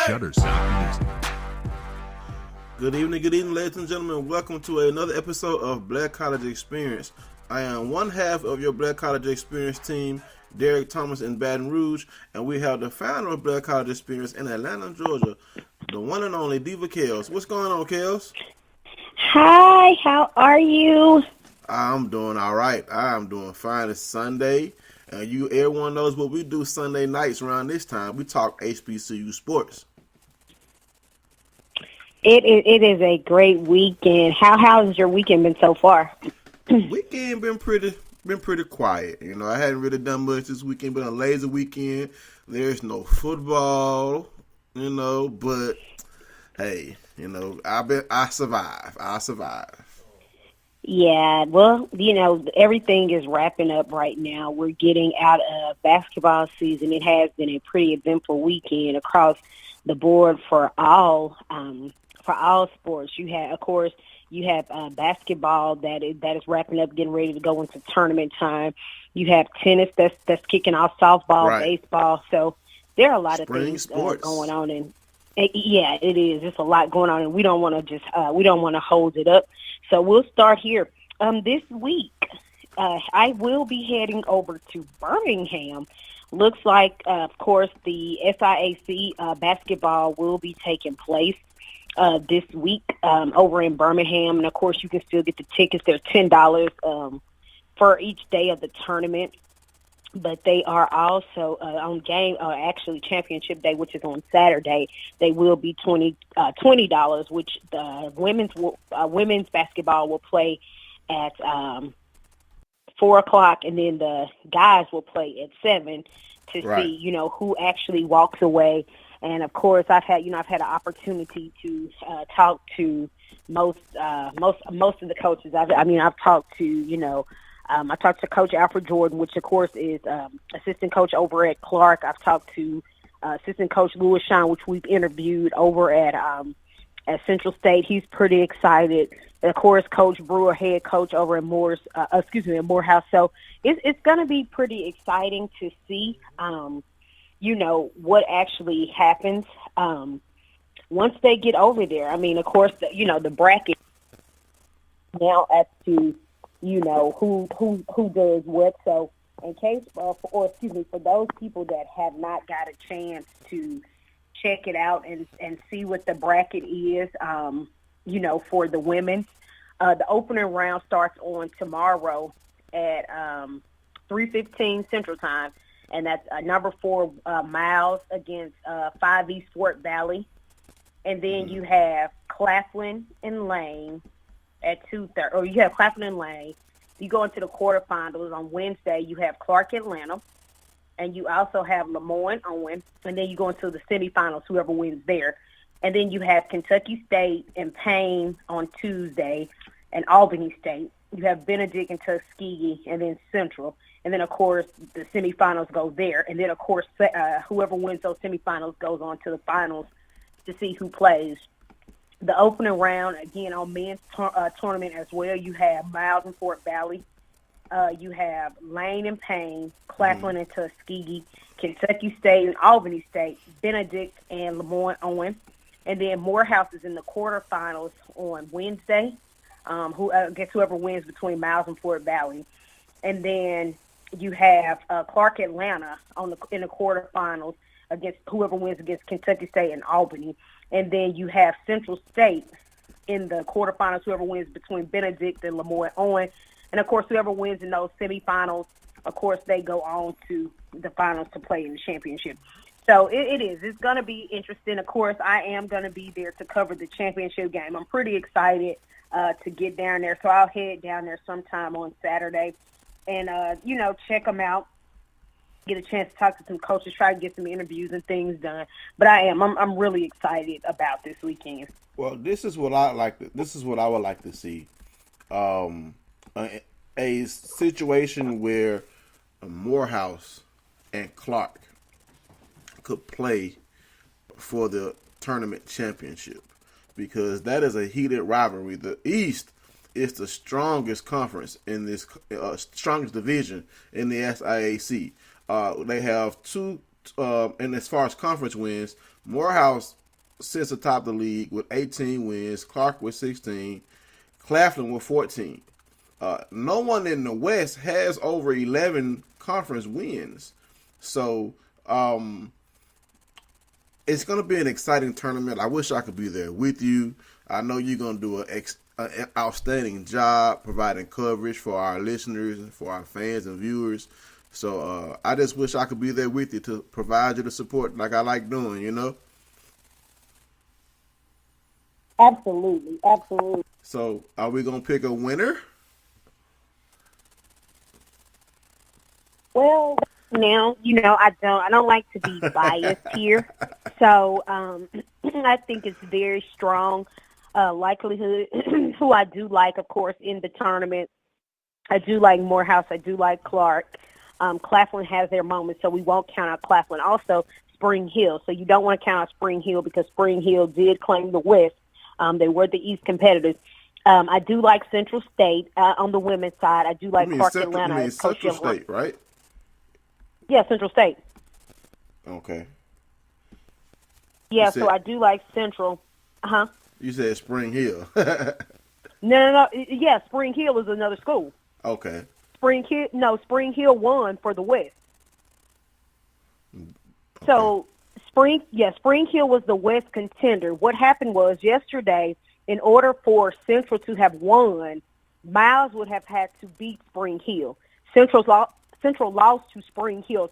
Shutterstock Music. Good evening, ladies and gentlemen. Welcome to another episode of Black College Experience. I am one half of your Black College Experience team, Derek Thomas in Baton Rouge, and we have the founder of Black College Experience in Atlanta, Georgia, the one and only Diva Kels. What's going on, Kels? Hi, how are you? I'm doing all right. I'm doing fine. It's Sunday, and everyone knows what we do Sunday nights around this time. We talk HBCU sports. It is a great weekend. How has your weekend been so far? Weekend been pretty quiet. You know, I hadn't really done much this weekend. Been a lazy weekend. There's no football. You know, but hey, you know, I survive. Yeah, well, you know, everything is wrapping up right now. We're getting out of basketball season. It has been a pretty eventful weekend across the board for all sports. You have basketball that is wrapping up, getting ready to go into tournament time. You have tennis that's kicking off, softball, right. Baseball. So there are a lot Spring of things sports going on, and yeah, it is. It's a lot going on, and we don't want to hold it up. So we'll start here. This week, I will be heading over to Birmingham. Looks like, of course, the SIAC basketball will be taking place this week over in Birmingham. And, of course, you can still get the tickets. They're $10 for each day of the tournament. But they are also on championship day, which is on Saturday. They will be $20, which the women's basketball will play at 4:00, and then the guys will play at 7 to see, you know, who actually walks away. And of course, I've had an opportunity to talk to most of the coaches. I've talked to, you know. I talked to Coach Alfred Jordan, which, of course, is assistant coach over at Clark. I've talked to assistant coach Louis Sean, which we've interviewed over at Central State. He's pretty excited. And, of course, Coach Brewer, head coach over at Morehouse. So it's going to be pretty exciting to see, you know, what actually happens once they get over there. I mean, of course, the bracket now as to, you know, who does what. So in case, for those people that have not got a chance to check it out and see what the bracket is, you know, for the women, the opening round starts on tomorrow at 3:15 Central Time, and that's number 4 Miles against 5 East Fort Valley, and then you have Claflin and Lane at 2:30, or you have Claflin and Lane. You go into the quarterfinals on Wednesday. You have Clark Atlanta, and you also have Lemoyne Owen, and then you go into the semifinals, whoever wins there. And then you have Kentucky State and Payne on Tuesday, and Albany State. You have Benedict and Tuskegee, and then Central. And then, of course, the semifinals go there. And then, of course, whoever wins those semifinals goes on to the finals to see who plays. The opening round, again, on men's tournament as well, you have Miles and Fort Valley. You have Lane and Payne, Claflin and Tuskegee, Kentucky State and Albany State, Benedict and Lemoyne Owen. And then Morehouse is in the quarterfinals on Wednesday. Whoever wins between Miles and Fort Valley. And then you have Clark Atlanta in the quarterfinals against whoever wins against Kentucky State and Albany. And then you have Central State in the quarterfinals, whoever wins between Benedict and Lemoyne Owen. And, of course, whoever wins in those semifinals, of course, they go on to the finals to play in the championship. So it's going to be interesting. Of course, I am going to be there to cover the championship game. I'm pretty excited to get down there. So I'll head down there sometime on Saturday and, you know, check them out. Get a chance to talk to some coaches, try to get some interviews and things done. But I'm really excited about this weekend. Well, this is what I would like to see. A situation where Morehouse and Clark could play for the tournament championship, because that is a heated rivalry. The East is the strongest conference in this strongest division in the SIAC. They have two and as far as conference wins, Morehouse sits atop the league with 18 wins, Clark with 16, Claflin with 14. No one in the West has over 11 conference wins. So it's going to be an exciting tournament. I wish I could be there with you. I know you're going to do an outstanding job providing coverage for our listeners and for our fans and viewers. So I just wish I could be there with you to provide you the support like I like doing, you know? Absolutely. Absolutely. So are we going to pick a winner? Well, now, I don't like to be biased here. So I think it's very strong likelihood who I do like, of course, in the tournament. I do like Morehouse. I do like Clark. Claflin has their moments, so we won't count out Claflin. Also, Spring Hill. So you don't want to count out Spring Hill because Spring Hill did claim the West. They were the East competitors. I do like Central State on the women's side. I do like Clark Atlanta. You mean Central State, right? Yeah, Central State. Okay. Yeah, so I do like Central. Uh-huh. You said Spring Hill. No. Yeah, Spring Hill is another school. Okay. Spring Hill won for the West. Okay. So Spring Hill was the West contender. What happened was yesterday, in order for Central to have won, Miles would have had to beat Spring Hill. Central lost to Spring Hill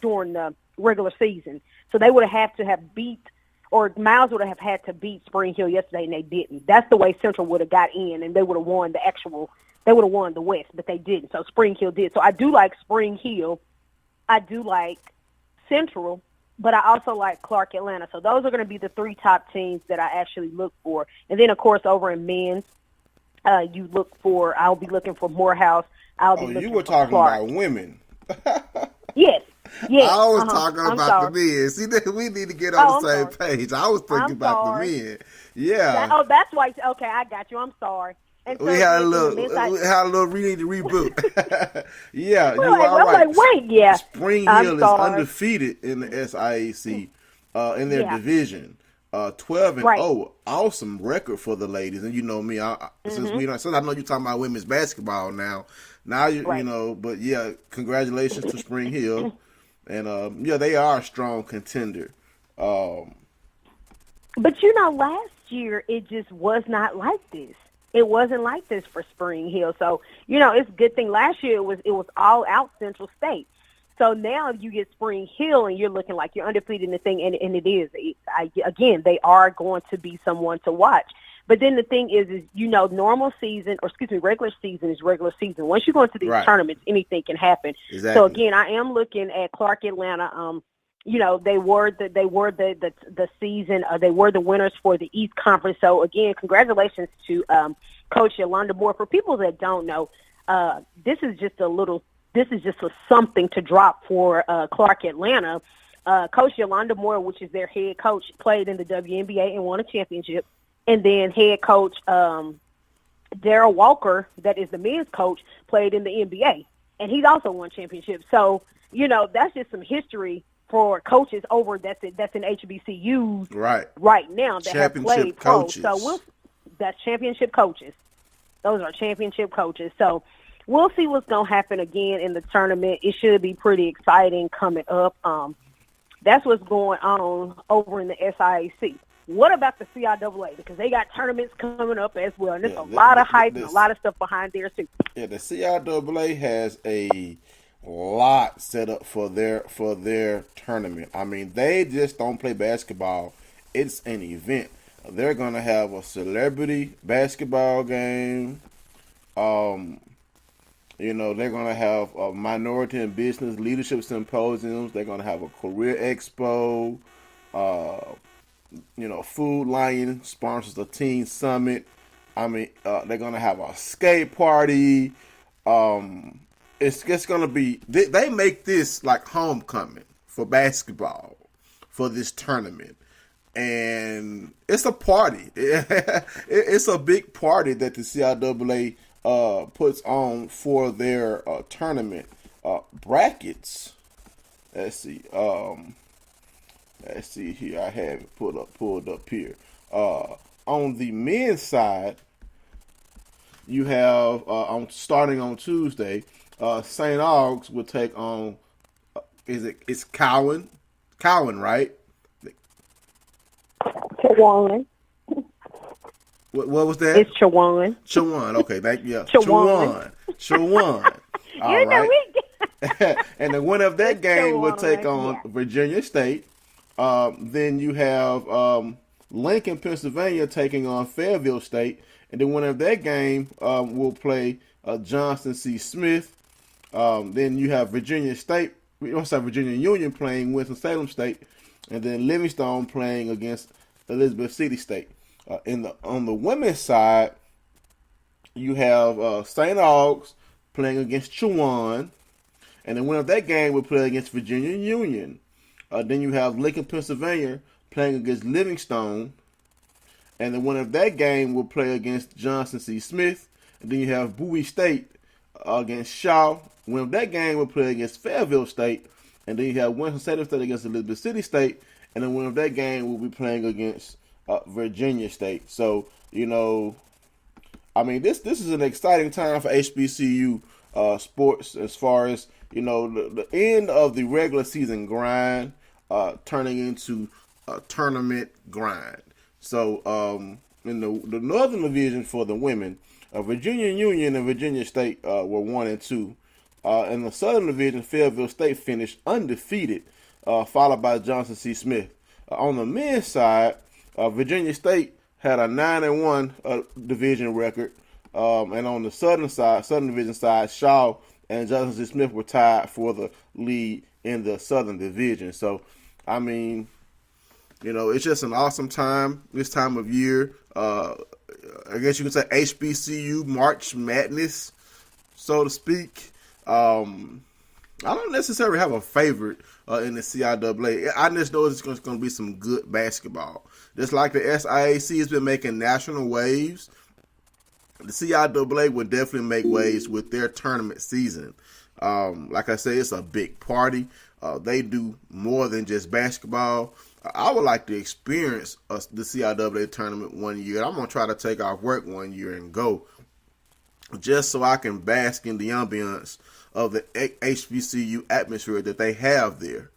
during the regular season, so they would have had to have beat, or Miles would have had to beat Spring Hill yesterday, and they didn't. That's the way Central would have got in, and they would have won they would have won the West, but they didn't. So Spring Hill did. So I do like Spring Hill. I do like Central, but I also like Clark Atlanta. So those are going to be the three top teams that I actually look for. And then, of course, over in men's, I'll be looking for Morehouse. You were talking about women. Yes. I was talking about the men. See, we need to get on the same page. I was thinking about the men. Yeah. That's why. Okay, I got you. I'm sorry. And so we had a little. We need to reboot. Yeah, you are right. Like, wait, yeah. Spring Hill is undefeated in the SIAC in their division. 12-0, awesome record for the ladies. And you know me, since I know you're talking about women's basketball now. Now you know, but yeah, congratulations to Spring Hill, and they are a strong contender. But last year it just was not like this. It wasn't like this for Spring Hill. So, it's a good thing. Last year it was all out Central State. So now you get Spring Hill and you're looking like you're undefeated in the thing, and it is. Again, they are going to be someone to watch. But then the thing is regular season is regular season. Once you go into these tournaments, anything can happen. Exactly. So again, I am looking at Clark Atlanta. They were the season. They were the winners for the East Conference. So again, congratulations to Coach Yolanda Moore. For people that don't know, this is just a something to drop for Clark Atlanta. Coach Yolanda Moore, which is their head coach, played in the WNBA and won a championship. And then head coach Darryl Walker, that is the men's coach, played in the NBA. And he's also won championships. So, that's just some history for coaches over that's in HBCUs right now that have played pro. So that's championship coaches. Those are championship coaches. So we'll see what's going to happen again in the tournament. It should be pretty exciting coming up. That's what's going on over in the SIAC. What about the CIAA? Because they got tournaments coming up as well. And there's a lot of hype and a lot of stuff behind there, too. Yeah, the CIAA has a lot set up for their tournament. I mean, they just don't play basketball. It's an event. They're going to have a celebrity basketball game. They're going to have a minority and business leadership symposiums. They're going to have a career expo. Food Lion sponsors a teen summit. I mean, they're going to have a skate party. It's just going to be, they make this like homecoming for basketball for this tournament. And it's a party. It's a big party that the CIAA puts on for their tournament. Brackets let's see. Let's see here. I have it pulled up here. On the men's side, you have starting on Tuesday, St. Aug's will take on. It's Cowan, right? Chowan. What was that? It's Chowan. Chowan. Okay, thank you. Chowan. All right. And the winner of that game will Chowan, take on Virginia State. Then you have Lincoln, Pennsylvania taking on Fayetteville State. And the winner of that game will play Johnson C. Smith. Then you have Virginia Union playing Winston-Salem State. And then Livingstone playing against Elizabeth City State. On the women's side, you have St. Aug's playing against Chowan. And the winner of that game will play against Virginia Union. Then you have Lincoln, Pennsylvania playing against Livingstone. And the winner of that game will play against Johnson C. Smith. And then you have Bowie State against Shaw. The winner of that game will play against Fayetteville State. And then you have Winston-Salem State against Elizabeth City State. And the winner of that game will be playing against Virginia State. So, this is an exciting time for HBCU sports as far as, the end of the regular season grind turning into a tournament grind. So, in the Northern Division for the women, Virginia Union and Virginia State were 1 and 2. In the Southern Division, Fayetteville State finished undefeated, followed by Johnson C. Smith. On the men's side, Virginia State had a 9-1 division record, and on the Southern Division side, Shaw and Johnson C. Smith were tied for the lead in the Southern Division. So, it's just an awesome time this time of year. I guess you could say HBCU March Madness, so to speak. I don't necessarily have a favorite in the CIAA. I just know it's going to be some good basketball. Just like the SIAC has been making national waves, the CIAA would definitely make waves with their tournament season. Like I said, it's a big party. They do more than just basketball. I would like to experience the CIAA tournament one year. I'm going to try to take off work one year and go, just so I can bask in the ambiance of the HBCU atmosphere that they have there.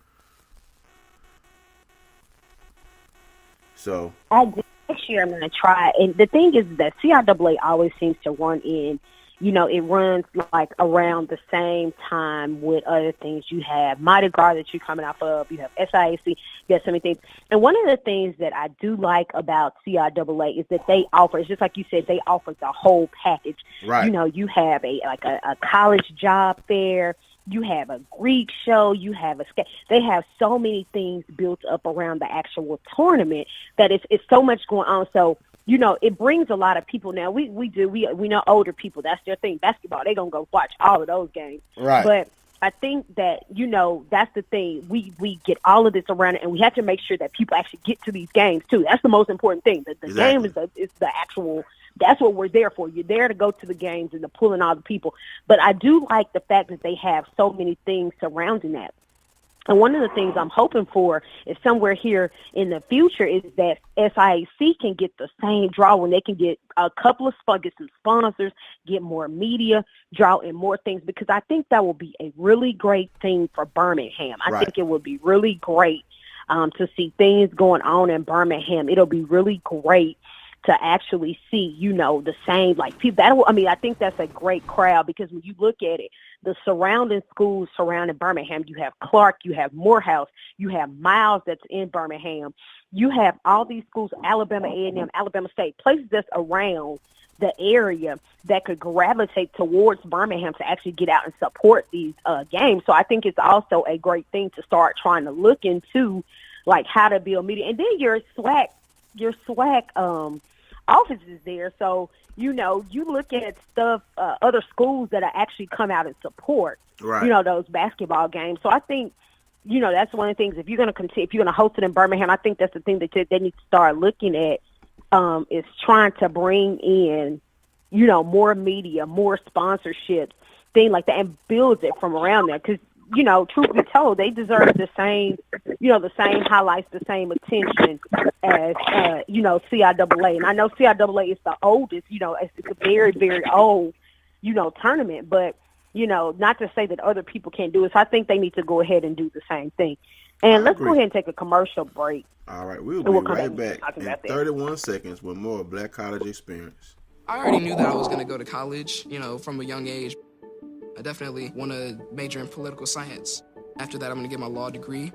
So next year I'm going to try. And the thing is that CIAA always seems to run in, it runs like around the same time with other things. You have Mighty Guard that you're coming off of. You have SIAC. You have so many things. And one of the things that I do like about CIAA is that they offer, it's just like you said, they offer the whole package. Right. You have a college job fair. You have a Greek show. You have they have so many things built up around the actual tournament that it's so much going on. So, it brings a lot of people. Now, we know older people, that's their thing. Basketball, they're going to go watch all of those games. Right. But I think that, that's the thing. We get all of this around it, and we have to make sure that people actually get to these games, too. That's the most important thing. The exactly. game is the actual – that's what we're there for. You're there to go to the games and to pull in all the people. But I do like the fact that they have so many things surrounding that. And one of the things I'm hoping for is somewhere here in the future is that SIAC can get the same draw when they can get a couple of get some sponsors, get more media, draw in more things, because I think that will be a really great thing for Birmingham. I think it would be really great to see things going on in Birmingham. It'll be really great to actually see, the same, like people. I think that's a great crowd, because when you look at it, the surrounding schools surrounding Birmingham, you have Clark, you have Morehouse, you have Miles that's in Birmingham, you have all these schools, Alabama A&M, Alabama State, places that's around the area that could gravitate towards Birmingham to actually get out and support these games. So I think it's also a great thing to start trying to look into, like how to build media. And then your SWAC office is there. So, you look at stuff, other schools that are actually come out and support, those basketball games. So I think, that's one of the things, if you're going to host it in Birmingham, I think that's the thing that they need to start looking at, is trying to bring in, more media, more sponsorships, things like that, and build it from around there. Because truth be told, they deserve the same, the same highlights, the same attention as, CIAA. And I know CIAA is the oldest, it's a very, very old, tournament, but, not to say that other people can't do it. So I think they need to go ahead and do the same thing. And let's go ahead and take a commercial break. All right, we'll be right back in 31 seconds with more Black College Experience. I already knew that I was going to go to college, from a young age. I definitely want to major in political science. After that, I'm going to get my law degree.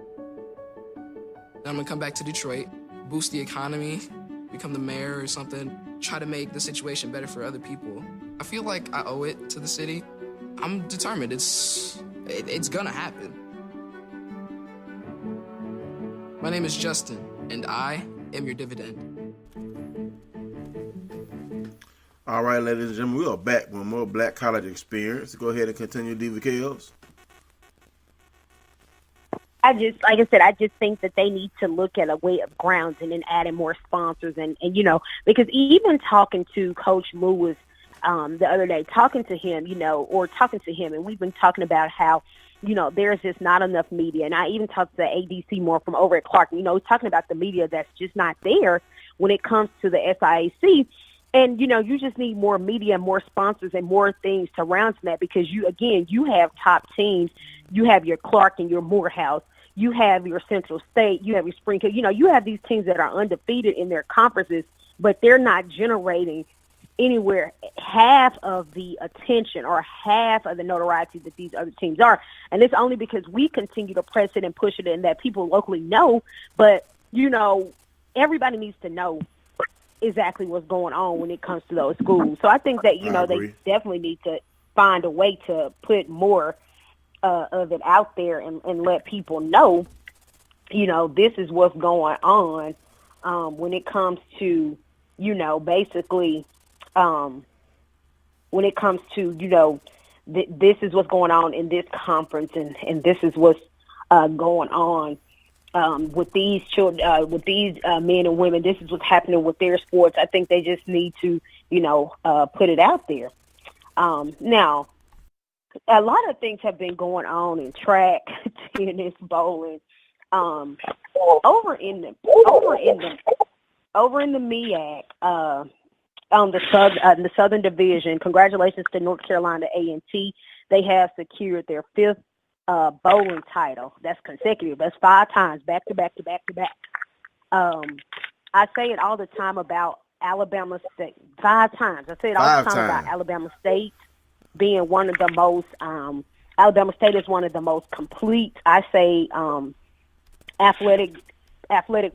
Then I'm going to come back to Detroit, boost the economy, become the mayor or something, try to make the situation better for other people. I feel like I owe it to the city. I'm determined. It's going to happen. My name is Justin, and I am your dividend. All right, ladies and gentlemen, we are back with more Black College Experience. Go ahead and continue, Diva Kells. I just think that they need to look at a way of grounding and adding more sponsors and because even talking to Coach Lewis the other day, talking to him, and we've been talking about how, there's just not enough media. And I even talked to the ADC more from over at Clark, talking about the media that's just not there when it comes to the SIAC. And, you just need more media, more sponsors, and more things to round that because, you have top teams. You have your Clark and your Morehouse. You have your Central State. You have your Springfield. You have these teams that are undefeated in their conferences, but they're not generating anywhere half of the attention or half of the notoriety that these other teams are. And it's only because we continue to press it and push it and that people locally know. But, everybody needs to know exactly what's going on when it comes to those schools. So I think that, they definitely need to find a way to put more of it out there and let people know, this is what's going on when it comes to, basically when it comes to, this is what's going on in this conference and this is what's going on with these children, with these men and women. This is what's happening with their sports. I think they just need to, put it out there. Now, a lot of things have been going on in track, tennis, bowling, over in the MEAC, on the Southern Division. Congratulations to North Carolina A&T. They have secured their 5th bowling title. That's consecutive. That's 5 times, back to back to back to back. I say it all the time about Alabama State. 5 times. I say it all the time about Alabama State being one of the most. Alabama State is one of the most complete, I say, athletic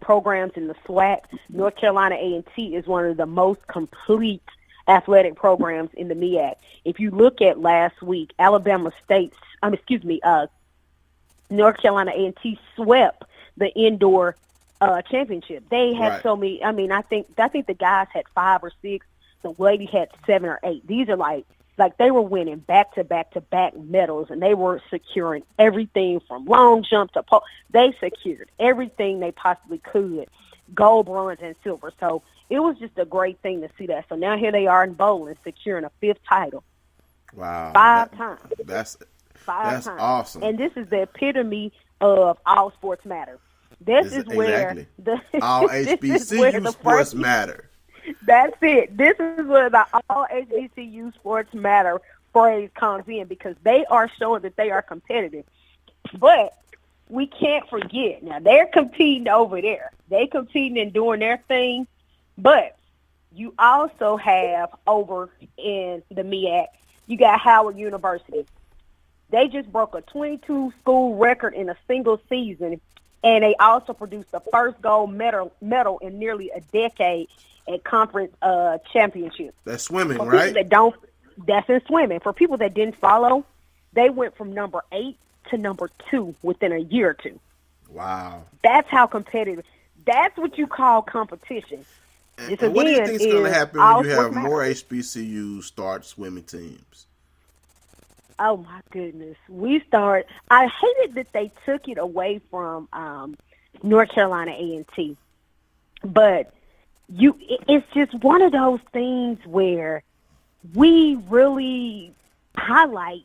programs in the SWAC. North Carolina A&T is one of the most complete athletic programs in the MEAC. If you look at last week, North Carolina A&T swept the indoor championship. They had so many. I mean, I think the guys had 5 or 6. The lady had 7 or 8. These are like they were winning back-to-back-to-back medals, and they were securing everything from long jump to pole. They secured everything they possibly could, gold, bronze, and silver. So it was just a great thing to see that. So now here they are in bowling, securing a 5th title. Wow. 5 times. That's 5 times. Awesome. And this is the epitome of all sports matter. This is where all HBCU sports matter. That's it. This is where the all HBCU sports matter phrase comes in because they are showing that they are competitive. But we can't forget, now they're competing over there. They're competing and doing their thing. But you also have over in the MEAC, you got Howard University. They just broke a 22-school record in a single season, and they also produced the first gold medal in nearly a decade at conference championship. That's swimming, for right? That's in swimming. For people that didn't follow, they went from number 8 to number 2 within a year or two. Wow. That's how competitive. That's what you call competition. And what do you think is going to happen when you have more HBCUs start swimming teams? Oh, my goodness. I hated that they took it away from North Carolina A&T. But it's just one of those things where we really highlight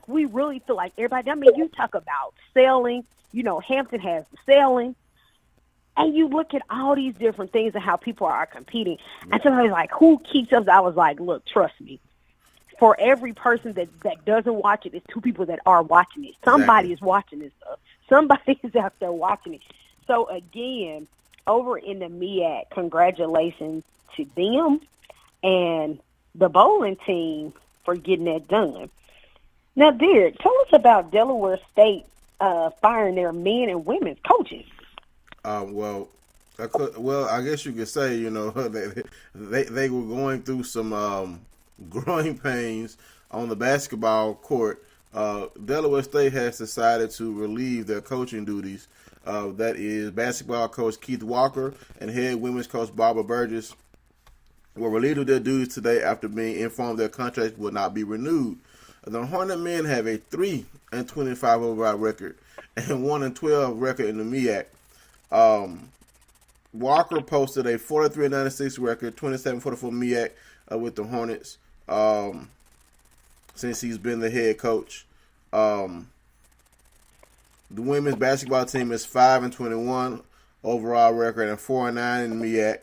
we really feel like everybody. I mean, you talk about sailing. Hampton has the sailing. And you look at all these different things and how people are competing. And somebody's like, who keeps us? I was like, look, trust me. For every person that doesn't watch it, it's two people that are watching it. Somebody is watching this stuff. Somebody is out there watching it. So, again, over in the MEAC, congratulations to them and the bowling team for getting that done. Now, Derek, tell us about Delaware State firing their men and women's coaches. Well, I guess you could say, they were going through some growing pains on the basketball court. Delaware State has decided to relieve their coaching duties. That is, basketball coach Keith Walker and head women's coach Barbara Burgess were relieved of their duties today after being informed their contracts will not be renewed. The Hornet men have a 3-25 overall record and 1-12 record in the MEAC. Walker posted a 43-96 record, 27-44 MEAC with the Hornets since he's been the head coach. The women's basketball team is 5-21 overall record and 4-9 in the MEAC.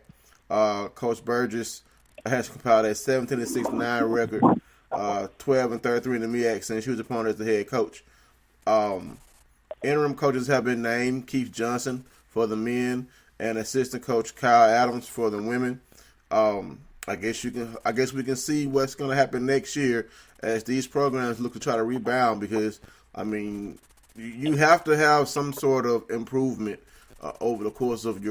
Coach Burgess has compiled a 17-6-9 record, 12-33 in the MEAC since he was appointed as the head coach. Interim coaches have been named: Keith Johnson for the men and assistant coach Kyle Adams for the women. I guess we can see what's going to happen next year as these programs look to try to rebound, because I mean, you have to have some sort of improvement over the course of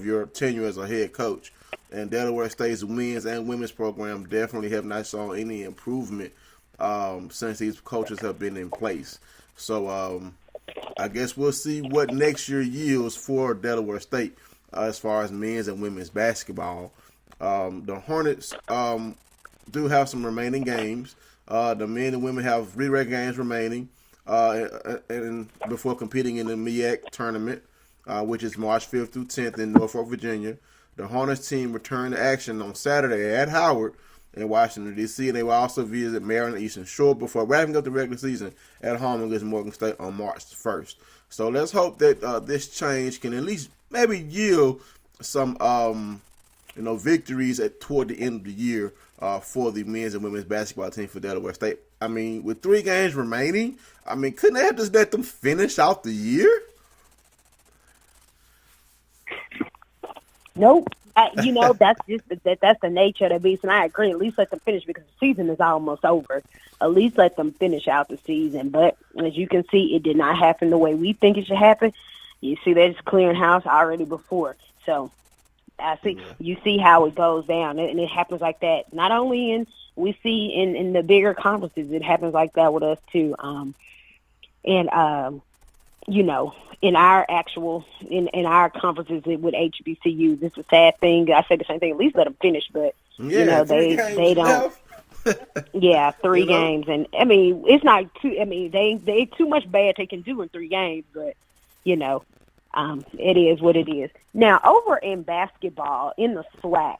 your tenure as a head coach. And Delaware State's men's and women's program definitely have not shown any improvement since these coaches have been in place. So I guess we'll see what next year yields for Delaware State as far as men's and women's basketball. The Hornets do have some remaining games. The men and women have 3 regular games remaining and before competing in the MEAC tournament, which is March 5th through 10th in Norfolk, Virginia. The Hornets team returned to action on Saturday at Howard in Washington, D.C., and they will also visit Maryland and Eastern Shore before wrapping up the regular season at home against Morgan State on March 1st. So let's hope that this change can at least maybe yield some victories toward the end of the year for the men's and women's basketball team for Delaware State. I mean, with 3 games remaining, couldn't they have just let them finish out the year? Nope. That's just that's the nature of the beast, and I agree. At least let them finish, because the season is almost over. At least let them finish out the season. But as you can see, it did not happen the way we think it should happen. You see, that's clearing house already before. So you see how it goes down, and it happens like that. Not only we see in the bigger conferences, it happens like that with us too. In our conferences with HBCU, this is a sad thing. I say the same thing. At least let them finish, but they don't. Yeah, 3 games, and it's not too. They too much bad they can do in 3 games, but it is what it is. Now, over in basketball, in the SWAC,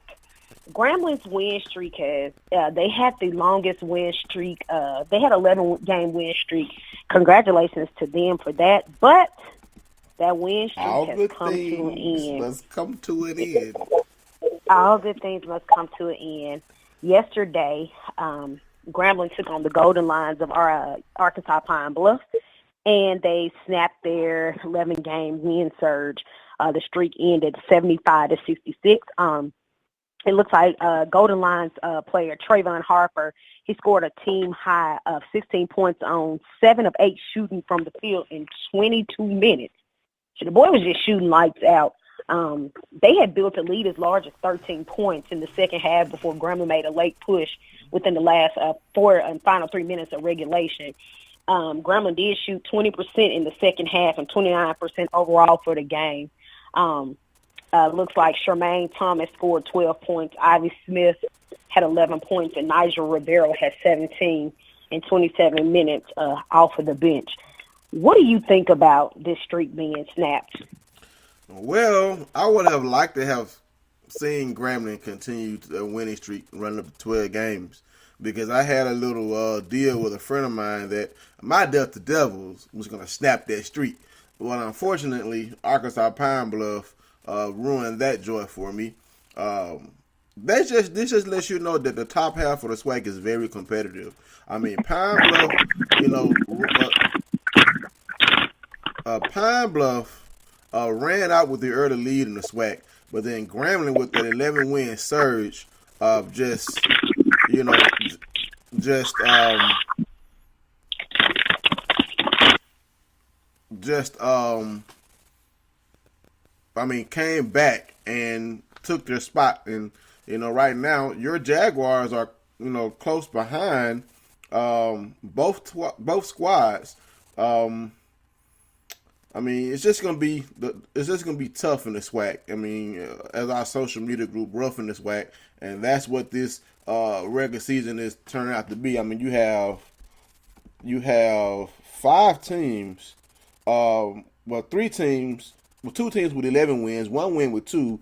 Gramblin's win streak they had the longest win streak. They had 11-game win streak. Congratulations to them for that. But that win streak has come to an end. Must come to an end. All good things must come to an end. Yesterday, Grambling took on the Golden Lions of Arkansas Pine Bluff, and they snapped their 11-game win surge. The streak ended 75-66. It looks like Golden Lions player Trayvon Harper, he scored a team high of 16 points on 7 of 8 shooting from the field in 22 minutes. So the boy was just shooting lights out. They had built a lead as large as 13 points in the second half before Grambling made a late push within the last 4 and final 3 minutes of regulation. Grambling did shoot 20% in the second half and 29% overall for the game. Looks like Charmaine Thomas scored 12 points. Ivy Smith had 11 points, and Nigel Rivero had 17 in 27 minutes off of the bench. What do you think about this streak being snapped? Well, I would have liked to have seen Grambling continue the winning streak, running up to 12 games. because I had a little deal with a friend of mine that my Delta Devils was going to snap that streak. Well, unfortunately, Arkansas Pine Bluff ruined that joy for me. This just lets you know that the top half of the SWAC is very competitive. I mean, Pine Bluff, Pine Bluff ran out with the early lead in the SWAC, but then Grambling with that 11-win surge of came back and took their spot. And right now your Jaguars are close behind both squads. It's just gonna be tough in the SWAC. As our social media group, rough in the SWAC, and that's what this regular season is turning out to be. You have 5 teams, two teams with 11 wins, 1 win with 2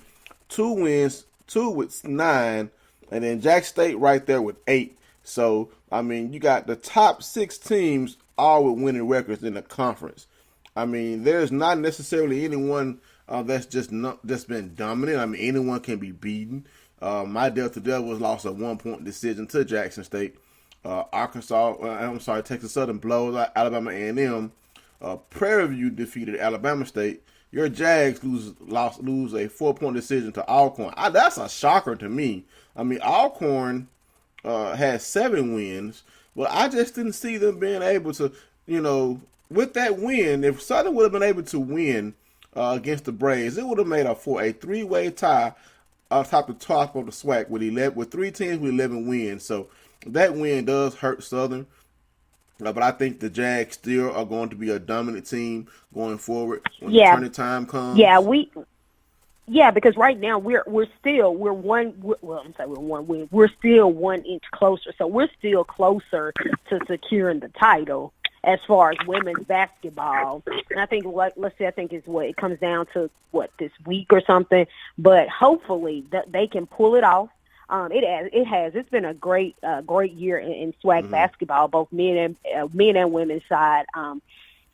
wins, 2 with 9, and then Jack State right there with 8. So you got the top 6 teams all with winning records in the conference. There's not necessarily anyone that's just been dominant. Anyone can be beaten. My Delta Devils lost a 1-point decision to Jackson State. Texas Southern blows out Alabama A&M. Prairie View defeated Alabama State. Your Jags lose a 4-point decision to Alcorn. That's a shocker to me. Alcorn had 7 wins, but I just didn't see them being able to, with that win. If Southern would have been able to win against the Braves, it would have made a 3-way tie top of the SWAC with 3 teams with 11 wins. So that win does hurt Southern. But I think the Jags still are going to be a dominant team going forward when the tourney time comes. Because right now we're still 1 win. We're still 1 inch closer. So we're still closer to securing the title as far as women's basketball. And I think it comes down to this week or something. But hopefully they can pull it off. It's been a great year in SWAC basketball, both men and women's side.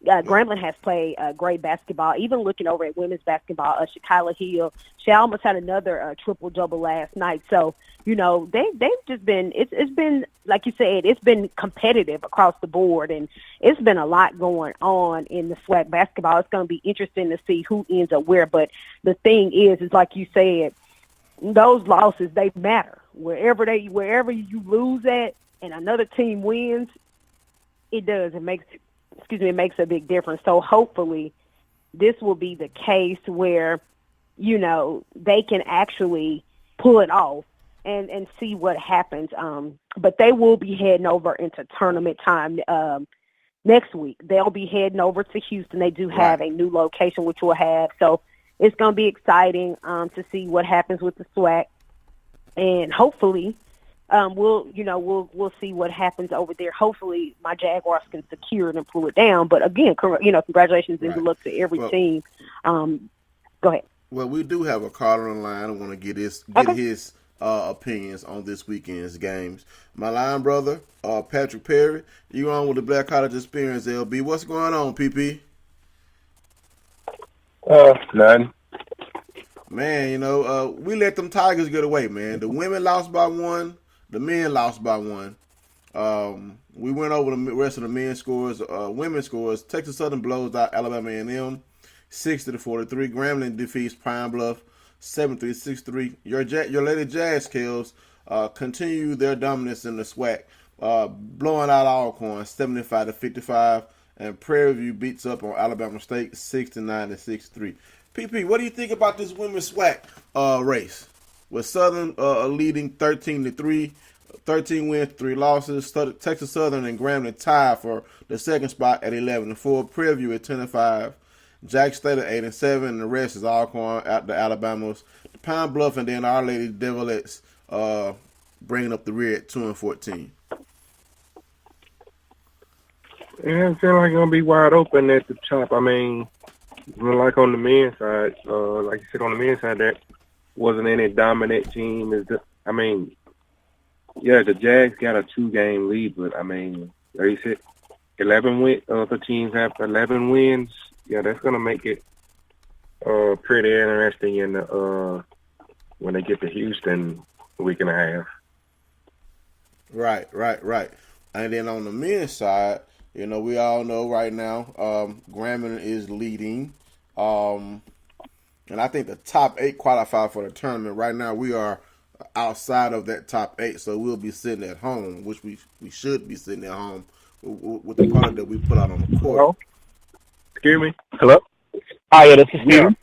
Grambling has played great basketball. Even looking over at women's basketball, Shekyla Hill, she almost had another triple-double last night. So, they've just been, it's been, like you said, it's been competitive across the board, and it's been a lot going on in the SWAC basketball. It's going to be interesting to see who ends up where. But the thing is like you said, those losses, they matter. Wherever you lose at and another team wins, it does. It makes a big difference. So hopefully this will be the case where, they can actually pull it off and see what happens. But they will be heading over into tournament time next week. They'll be heading over to Houston. They do have a new location, which we'll have. So it's going to be exciting to see what happens with the SWAC, and hopefully we'll see what happens over there. Hopefully my Jaguars can secure it and pull it down. But again, congratulations and good luck to every team. Go ahead. Well, we do have a caller on the line. I want to get his opinions on this weekend's games. My line brother, Patrick Perry, you on with the Black College Experience, LB. What's going on, PP? None. Man, we let them Tigers get away, man. The women lost by 1. The men lost by 1. We went over the rest of the men's scores. Women's scores. Texas Southern blows out Alabama A&M 60-43. Grambling defeats Pine Bluff 73-63. Your Lady Jazz Kills continue their dominance in the SWAC, blowing out Alcorn 75-55. And Prairie View beats up on Alabama State 69-63. PP, what do you think about this women's SWAC race? With Southern leading 13-3, 13 wins, 3 losses. Texas Southern and Grambling tied for the second spot at 11-4. Prairie View at 10-5. Jack State at 8-7, and the rest is Alcorn at the Alabamas. The Pine Bluff and then Our Lady Devilettes bringing up the rear at 2-14. Yeah, I feel like it's going to be wide open at the top. Like on the men's side, like you said, on the men's side, there wasn't any dominant team. Yeah, the Jags got a 2-game lead, but I mean, they said 11 the teams have 11 wins. Yeah, that's gonna make it pretty interesting in the when they get to Houston a week and a half. Right. And then on the men's side, we all know right now, Grambling is leading. And I think the top 8 qualify for the tournament. Right now, we are outside of that top 8, so we'll be sitting at home, which we should be sitting at home with the product that we put out on the court. Hello? Excuse me? Hello? Oh, yeah, this is Steven.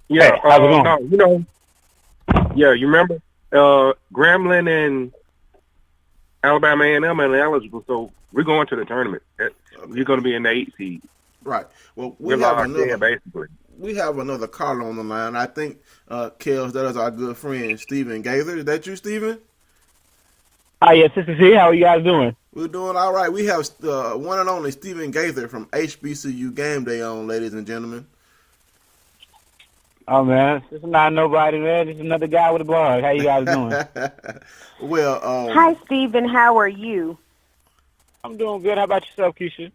Yeah, hey, how's it going? You remember Grambling and Alabama A&M are eligible, so we're going to the tournament. We're going to be in the 8 seed. Right. Well, we're locked in, basically. We have another caller on the line. I think, Kels, that is our good friend, Stephen Gaither. Is that you, Stephen? Hi, yes, this is he. How are you guys doing? We're doing all right. We have one and only Stephen Gaither from HBCU Game Day on, ladies and gentlemen. Oh, man, this is not nobody, man. This is another guy with a blog. How you guys doing? Well, hi, Stephen. How are you? I'm doing good. How about yourself, Keisha?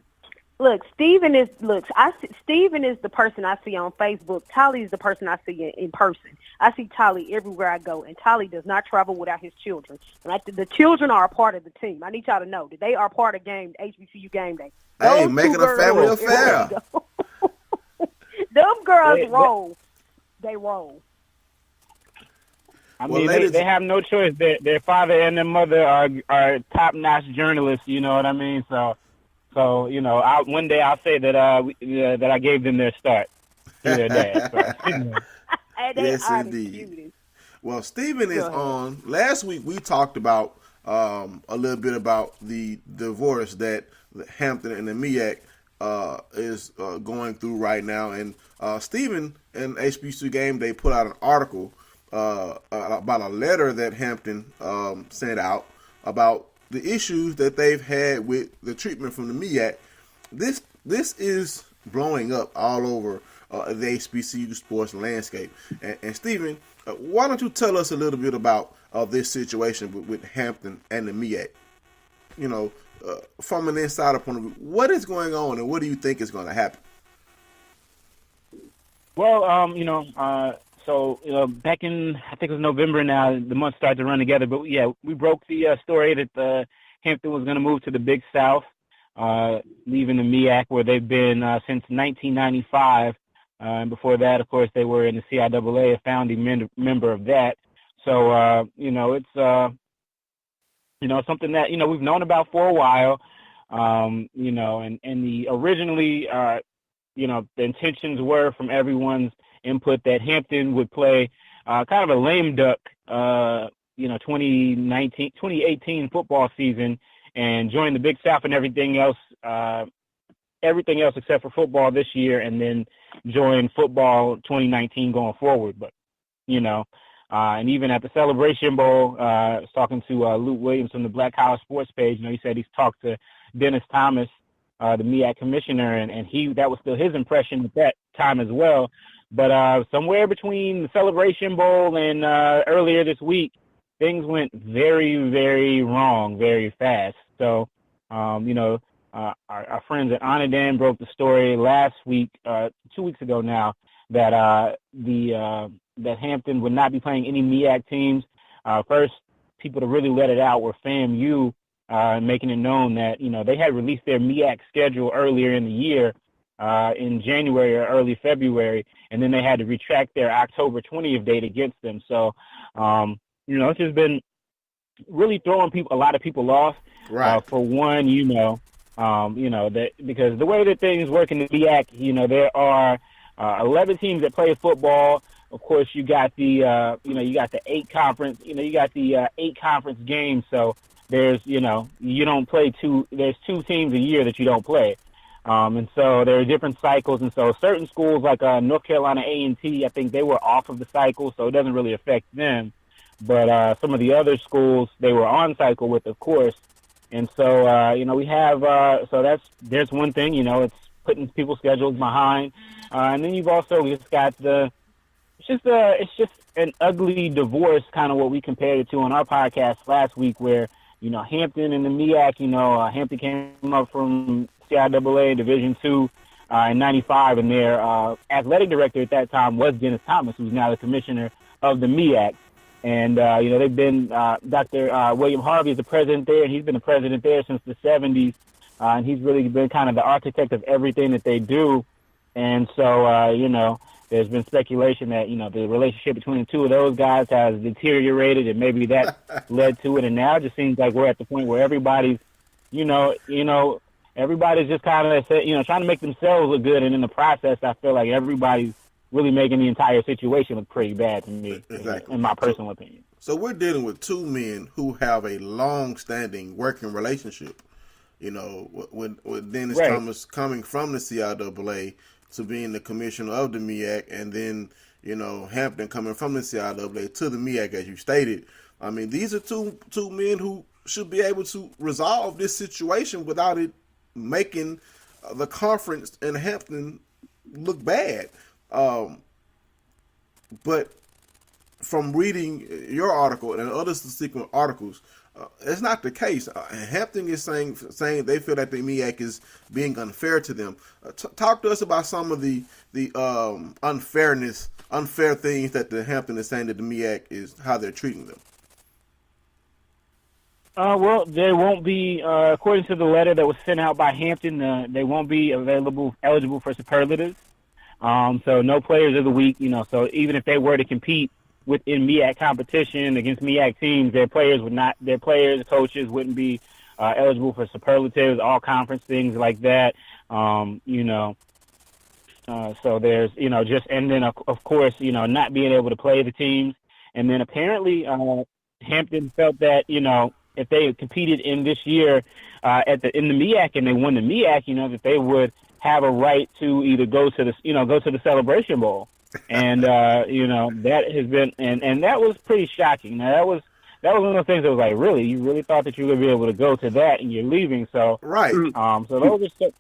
Look, Stephen is the person I see on Facebook. Tolly is the person I see in person. I see Tolly everywhere I go, and Tolly does not travel without his children. And the children are a part of the team. I need y'all to know that they are part of HBCU Game Day. Hey, make it a family affair. Them girls roll. They roll. I mean, they have no choice. Their father and their mother are top-notch journalists. You know what I mean? So one day I'll say that that I gave them their start through their dad. So. Yes, indeed. Well, Stephen is on. Last week we talked about a little bit about the divorce that Hampton and the MEAC is going through right now, and Stephen and HBCU Game Day put out an article about a letter that Hampton sent out about the issues that they've had with the treatment from the MEAC. This is blowing up all over the HBCU sports landscape. And Stephen, why don't you tell us a little bit about this situation with Hampton and the MEAC? From an insider point of view, what is going on and what do you think is going to happen? Well, so back in, I think it was November now, the months started to run together. But, yeah, we broke the story that Hampton was going to move to the Big South, leaving the MEAC, where they've been since 1995. And before that, of course, they were in the CIAA, a founding member of that. So, it's, something that, we've known about for a while, and the originally, the intentions were from everyone's input that Hampton would play kind of a lame duck, 2018 football season and join the Big South and everything else except for football this year, and then join football 2019 going forward. But, and even at the Celebration Bowl, I was talking to Luke Williams from the Black College Sports page. He said he's talked to Dennis Thomas, the MEAC commissioner, and that was still his impression at that time as well. But somewhere between the Celebration Bowl and earlier this week, things went very, very wrong very fast. So, our friends at Anadan broke the story last week, 2 weeks ago now, that that Hampton would not be playing any MEAC teams. First people to really let it out were FAMU, making it known that, they had released their MEAC schedule earlier in the year, in January or early February, and then they had to retract their October 20th date against them. So, it's just been really throwing a lot of people off. Right. For one, that because the way that things work in the MEAC, there are 11 teams that play football. Of course, you got the you got the 8 conference. You got the 8 conference games. So there's you don't play there's 2 teams a year that you don't play. And so there are different cycles, and so certain schools like North Carolina A&T, I think they were off of the cycle, so it doesn't really affect them. But some of the other schools, they were on cycle with, of course. And so, we have there's one thing, it's putting people's schedules behind. And then you've also just got the it's just an ugly divorce, kind of what we compared it to on our podcast last week, where Hampton and the MEAC, Hampton came up from CIAA Division II in '95, and their athletic director at that time was Dennis Thomas, who's now the commissioner of the MEAC. And they've been Dr. William Harvey is the president there, and he's been the president there since the '70s, and he's really been kind of the architect of everything that they do. And so, there's been speculation that, the relationship between the two of those guys has deteriorated, and maybe that led to it. And now it just seems like we're at the point where everybody's, everybody's just kind of, trying to make themselves look good. And in the process, I feel like everybody's really making the entire situation look pretty bad to me, in my personal opinion. So we're dealing with two men who have a long-standing working relationship. With Dennis Thomas coming from the CIAA to being the commissioner of the MEAC, and then, Hampton coming from the CIAA to the MEAC, as you stated. I mean, these are two men who should be able to resolve this situation without it making the conference in Hampton look bad. But from reading your article and other subsequent articles, it's not the case. Hampton is saying they feel that the MEAC is being unfair to them. Talk to us about some of the unfair things that the Hampton is saying that the MEAC is how they're treating them. Well, they won't be, according to the letter that was sent out by Hampton, they won't be eligible for superlatives. So no players of the week, so even if they were to compete within MEAC competition against MEAC teams, their coaches wouldn't be eligible for superlatives, all conference things like that. So there's, and then of course, not being able to play the teams. And then apparently Hampton felt that, if they had competed in this year in the MEAC and they won the MEAC, that they would have a right to either go to the Celebration Bowl. And, that has been, and that was pretty shocking. Now, that was one of the things that was like, really, you really thought that you would be able to go to that and you're leaving. So, right. So those are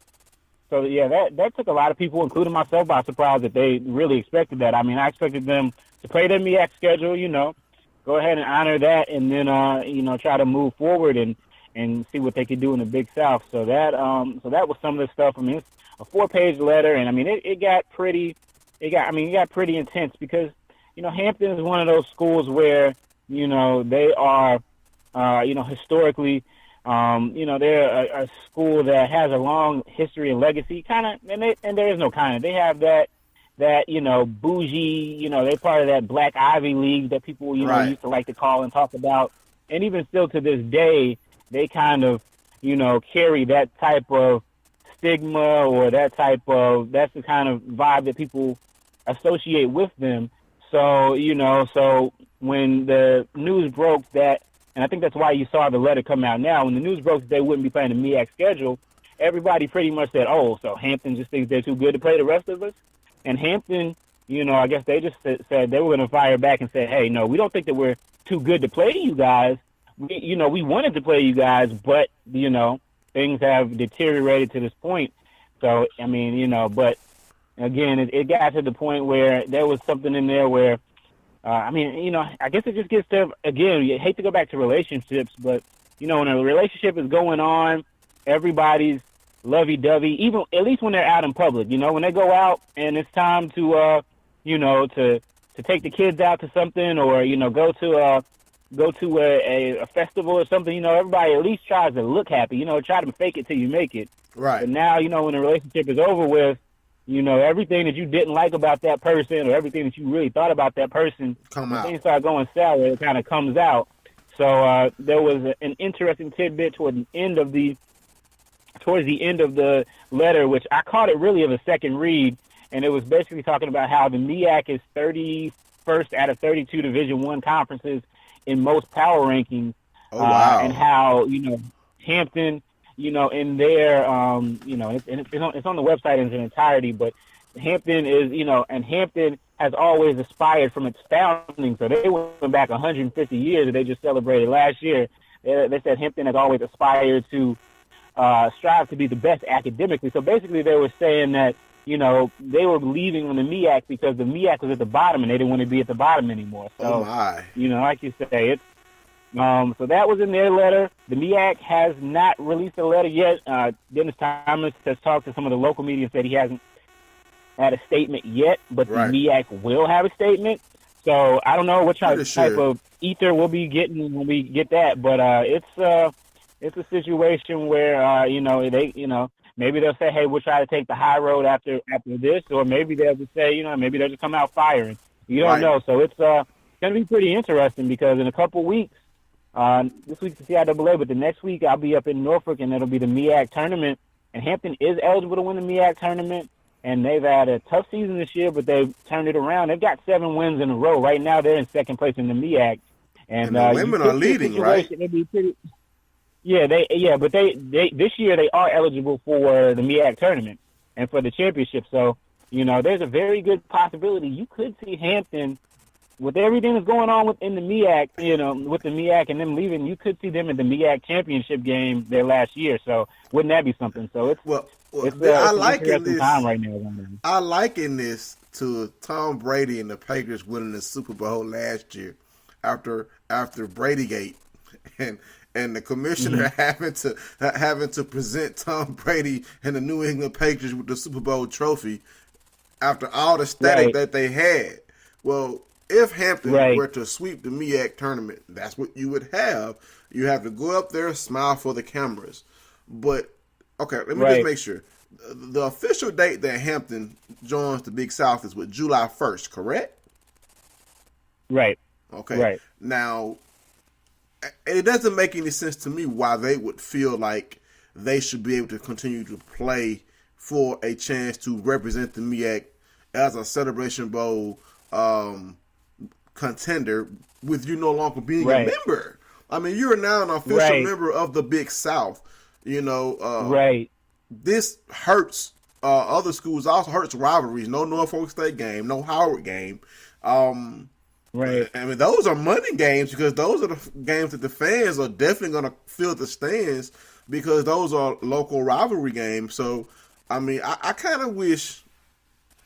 that took a lot of people, including myself, by surprise that they really expected that. I mean, I expected them to play their MEAC schedule, go ahead and honor that, and then, try to move forward and see what they could do in the Big South. So that was some of the stuff. I mean, it's a 4-page letter, and I mean, it got pretty intense because, Hampton is one of those schools where, they are, historically, they're a school that has a long history and legacy, and there is no kind of. They have that bougie, they're part of that Black Ivy League that people, used to like to call and talk about. And even still to this day, they kind of, carry that type of stigma or that's the kind of vibe that people associate with them. So, so when the news broke that, and I think that's why you saw the letter come out now, when the news broke that they wouldn't be playing the MEAC schedule, everybody pretty much said, oh, so Hampton just thinks they're too good to play the rest of us? And Hampton, I guess they just said they were going to fire back and say, hey, no, we don't think that we're too good to play you guys. We wanted to play you guys, but, things have deteriorated to this point. So, I mean, but again, it got to the point where there was something in there where, I guess it just gets to, again, you hate to go back to relationships, but, when a relationship is going on, everybody's lovey-dovey, even at least when they're out in public, when they go out and it's time to, to take the kids out to something or, go to a festival or something, everybody at least tries to look happy, try to fake it till you make it. Right. But now, when the relationship is over with, everything that you didn't like about that person or everything that you really thought about that person, when things start going sour, it kind of comes out. So there was an interesting tidbit towards the end of the letter, which I caught it really of a second read, and it was basically talking about how the MEAC is 31st out of 32 Division I conferences in most power rankings. Oh, wow. And how, Hampton, in their, it's on the website in its entirety, but Hampton is, and Hampton has always aspired from its founding. So they went back 150 years that they just celebrated last year. They said Hampton has always aspired to strive to be the best academically. So basically they were saying that, you know, they were leaving on the MEAC because the MEAC was at the bottom and they didn't want to be at the bottom anymore. So, you know, like you say, it's so that was in their letter. The MEAC has not released a letter yet. Dennis Thomas has talked to some of the local media and said he hasn't had a statement yet, but the MEAC will have a statement. So I don't know what type of ether we'll be getting when we get that, but it's a situation where you know, maybe they'll say, hey, we'll try to take the high road after this, or maybe they'll just say, you know, maybe they'll just come out firing. You don't know. So it's going to be pretty interesting because in a couple weeks, this week's the CIAA, but the next week I'll be up in Norfolk and it'll be the MEAC tournament, and Hampton is eligible to win the MEAC tournament. And they've had a tough season this year, but they've turned it around. They've got 7 wins in a row. Right now, they're in second place in the MEAC. And the women are leading, right? But they this year they are eligible for the MEAC tournament and for the championship. So, you know, there's a very good possibility you could see Hampton, with everything that's going on within the MEAC, you know, with the MEAC and them leaving, you could see them in the MEAC championship game their last year. So wouldn't that be something? So it's I liken this time right now. I liken this to Tom Brady and the Patriots winning the Super Bowl last year after Bradygate and the commissioner having to present Tom Brady and the New England Patriots with the Super Bowl trophy after all the static that they had. Well, if Hampton were to sweep the MEAC tournament, that's what you would have. You have to go up there, smile for the cameras. But, okay, let me just make sure. The official date that Hampton joins the Big South is July 1st, correct? Right. Okay. Right. Now, it doesn't make any sense to me why they would feel like they should be able to continue to play for a chance to represent the MEAC as a Celebration Bowl contender with you no longer being a member. I mean, you're now an official member of the Big South. You know, this hurts other schools. Also hurts rivalries. No Norfolk State game, no Howard game. I mean, those are money games because those are the games that the fans are definitely going to fill the stands because those are local rivalry games. So, I mean, I kind of wish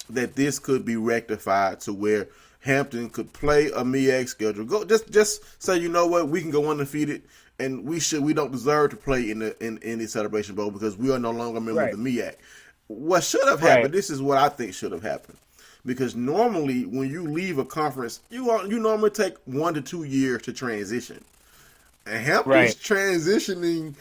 that this could be rectified to where Hampton could play a MEAC schedule. Go just say, you know what, we can go undefeated, and we don't deserve to play in the Celebration Bowl because we are no longer a member of the MEAC. What should have happened? This is what I think should have happened, because normally when you leave a conference, you normally take 1 to 2 years to transition, and Hampton's transitioning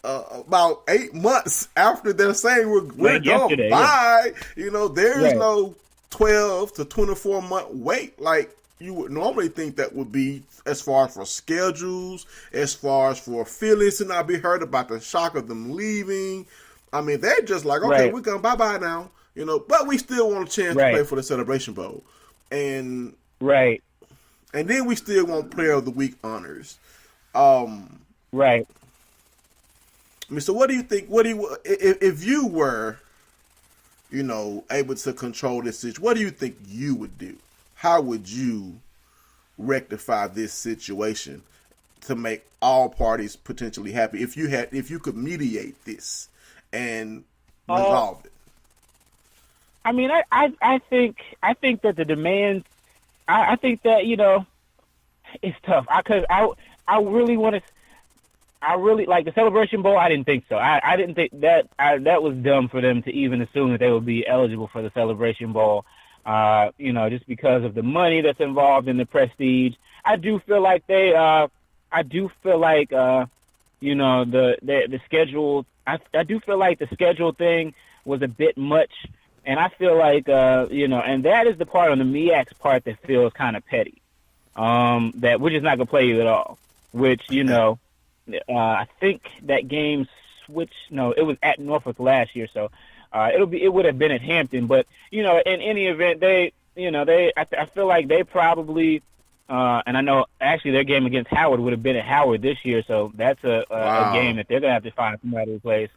about 8 months after they're saying we're going bye. You know, there's no 12 to 24 month wait like you would normally think that would be, as far as for schedules, as far as for feelings to not be heard about the shock of them leaving. I mean, they're just like, okay, we're going bye-bye now, you know, but we still want a chance to play for the Celebration Bowl. And and then we still want Player of the Week honors. I mean, so what do you think? If you were, you know, able to control this situation, what do you think you would do? How would you rectify this situation to make all parties potentially happy? If you could mediate this and resolve it. I mean, I think that the demand. I think that, you know, it's tough. I really want to. I really like the Celebration Bowl. I didn't think so. I didn't think that that was dumb for them to even assume that they would be eligible for the Celebration Bowl. You know, just because of the money that's involved in the prestige. I do feel like you know, the schedule. I do feel like the schedule thing was a bit much, and I feel like you know, and that is the part on the MEAC's part that feels kind of petty. That we're just not gonna play you at all. Which, you know. I think that game switched. No, it was at Norfolk last year, so it would have been at Hampton. But, you know, in any event, I feel like they probably, and I know actually their game against Howard would have been at Howard this year, so that's a game that they're gonna have to find somebody to replace.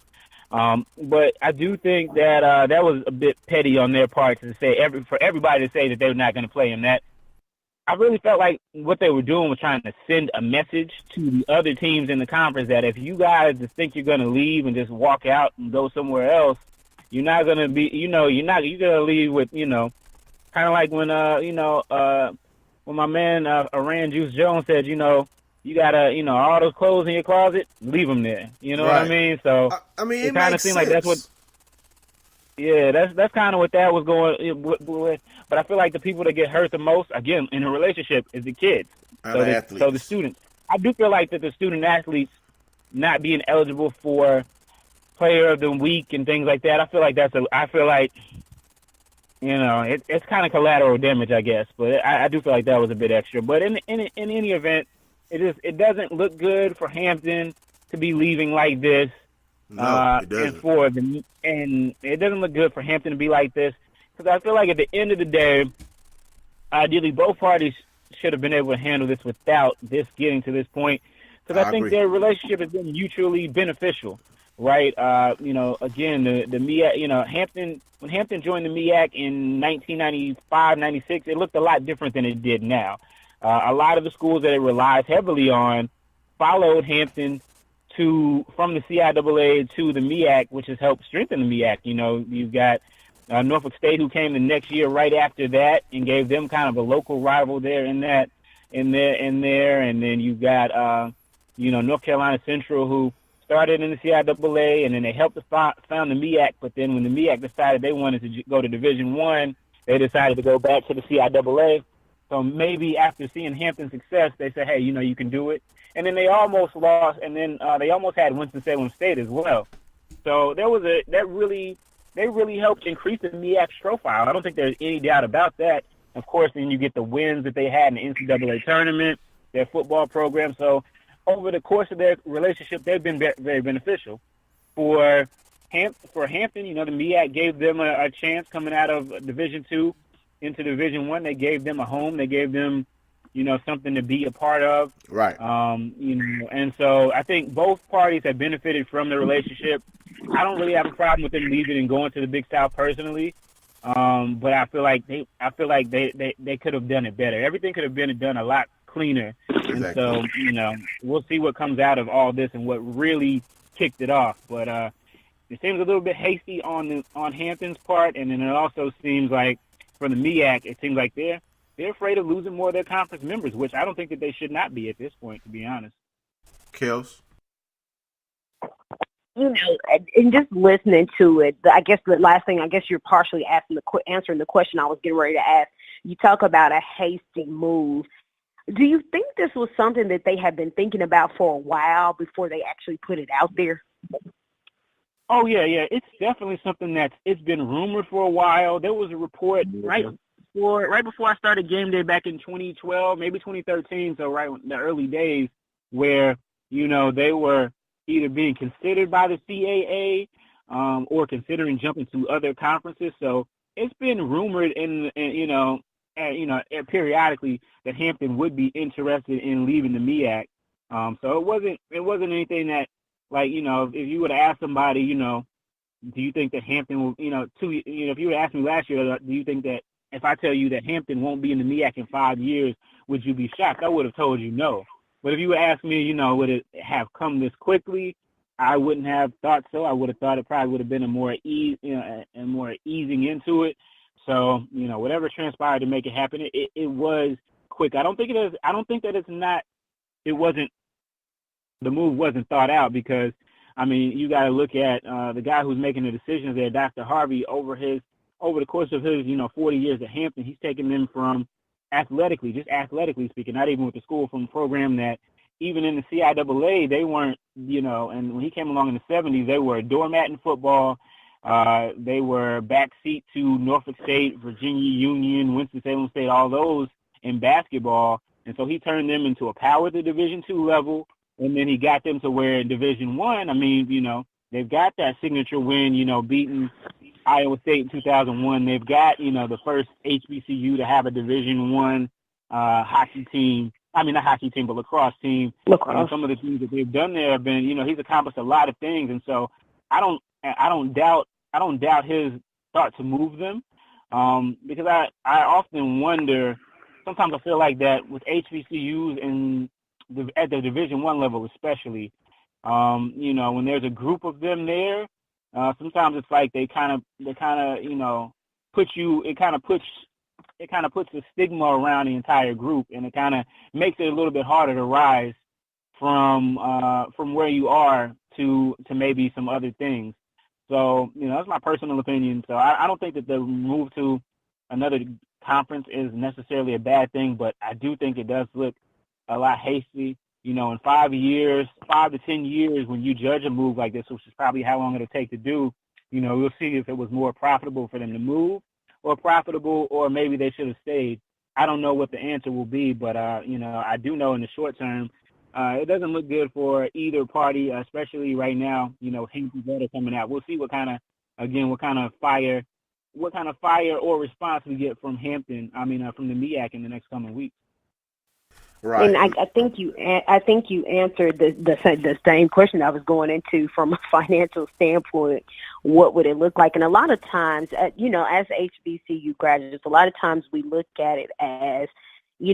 But I do think that that was a bit petty on their part to say for everybody to say that they're not going to play him. That I really felt like what they were doing was trying to send a message to the other teams in the conference that if you guys just think you're going to leave and just walk out and go somewhere else, you're not gonna be, you're gonna leave with, kind of like when my man Aran Juice Jones said, you gotta, all those clothes in your closet, leave them there. You know what I mean? So I mean, it kind of seemed like that's what. Yeah, that's kind of what that was going with. But I feel like the people that get hurt the most, again, in a relationship, is the kids. And the athletes. So the students. I do feel like that the student athletes not being eligible for Player of the Week and things like that. I feel like it's kind of collateral damage, I guess. But I do feel like that was a bit extra. But in any event, it doesn't look good for Hampton to be leaving like this. No, it doesn't. And it doesn't look good for Hampton to be like this, because I feel like at the end of the day, ideally both parties should have been able to handle this without this getting to this point, because I think their relationship has been mutually beneficial, right? Again, the MEAC, Hampton, when Hampton joined the MEAC in 1995, 96, it looked a lot different than it did now. A lot of the schools that it relies heavily on followed Hampton from the CIAA to the MEAC, which has helped strengthen the MEAC. You've got Norfolk State, who came the next year right after that and gave them kind of a local rival there in there. And then you've got, North Carolina Central, who started in the CIAA, and then they helped found the MEAC. But then when the MEAC decided they wanted to go to Division I, they decided to go back to the CIAA. So maybe after seeing Hampton's success, they said, hey, you can do it. And then they almost lost, and then they almost had Winston-Salem State as well. So they really helped increase the MEAC's profile. I don't think there's any doubt about that. Of course, then you get the wins that they had in the NCAA tournament, their football program. So over the course of their relationship, they've been very beneficial. For Hampton, the MEAC gave them a chance coming out of Division II into Division I. They gave them a home. They gave them something to be a part of. Right. And so I think both parties have benefited from the relationship. I don't really have a problem with them leaving and going to the Big South personally. But I feel like they could have done it better. Everything could have been done a lot cleaner. Exactly. And so, we'll see what comes out of all this and what really kicked it off. But it seems a little bit hasty on Hampton's part, and then it also seems like for the MEAC, it seems like they're afraid of losing more of their conference members, which I don't think that they should not be at this point, to be honest. Kels? And just listening to it, I guess the last thing, you're partially answering the question I was getting ready to ask. You talk about a hasty move. Do you think this was something that they had been thinking about for a while before they actually put it out there? Oh, yeah. It's definitely something it's been rumored for a while. There was a report right before I started Game Day back in 2012, maybe 2013, so right in the early days, where, they were either being considered by the CAA or considering jumping to other conferences. So it's been rumored periodically that Hampton would be interested in leaving the MEAC. So it wasn't anything that, if you would have asked somebody, do you think that Hampton will, if you would ask me last year, do you think that if I tell you that Hampton won't be in the MEAC in 5 years, would you be shocked? I would have told you no. But if you would ask me, would it have come this quickly, I wouldn't have thought so. I would have thought it probably would have been a more easing into it. So, whatever transpired to make it happen, it was quick. I don't think the move wasn't thought out, because, you got to look at the guy who's making the decisions there, Dr. Harvey, over the course of his, 40 years at Hampton. He's taken them from athletically speaking, not even with the school, from a program that even in the CIAA, they weren't, and when he came along in the 70s, they were a doormat in football. They were backseat to Norfolk State, Virginia Union, Winston-Salem State, all those in basketball. And so he turned them into a power at the Division II level, and then he got them to where in Division I, they've got that signature win, beating Iowa State in 2001. They've got, the first HBCU to have a Division I hockey team. Not hockey team, but lacrosse team. And some of the things that they've done there have been, he's accomplished a lot of things. And so I don't doubt his thought to move them, because I often wonder, sometimes I feel like that with HBCUs at the Division I level especially, when there's a group of them there, sometimes it's like they kind of puts a stigma around the entire group, and it kind of makes it a little bit harder to rise from where you are to maybe some other things. So, that's my personal opinion. So I don't think that the move to another conference is necessarily a bad thing, but I do think it does look a lot hasty. In 5 to 10 years, when you judge a move like this, which is probably how long it'll take to do, we'll see if it was more profitable for them to move or maybe they should have stayed. I don't know what the answer will be, but, I do know in the short term, it doesn't look good for either party, especially right now, Hampton's letter coming out. We'll see what kind of fire or response we get from Hampton, from the MEAC in the next coming weeks. Right. And I think you answered the same question I was going into from a financial standpoint. What would it look like? And a lot of times, as HBCU graduates, a lot of times we look at it as, you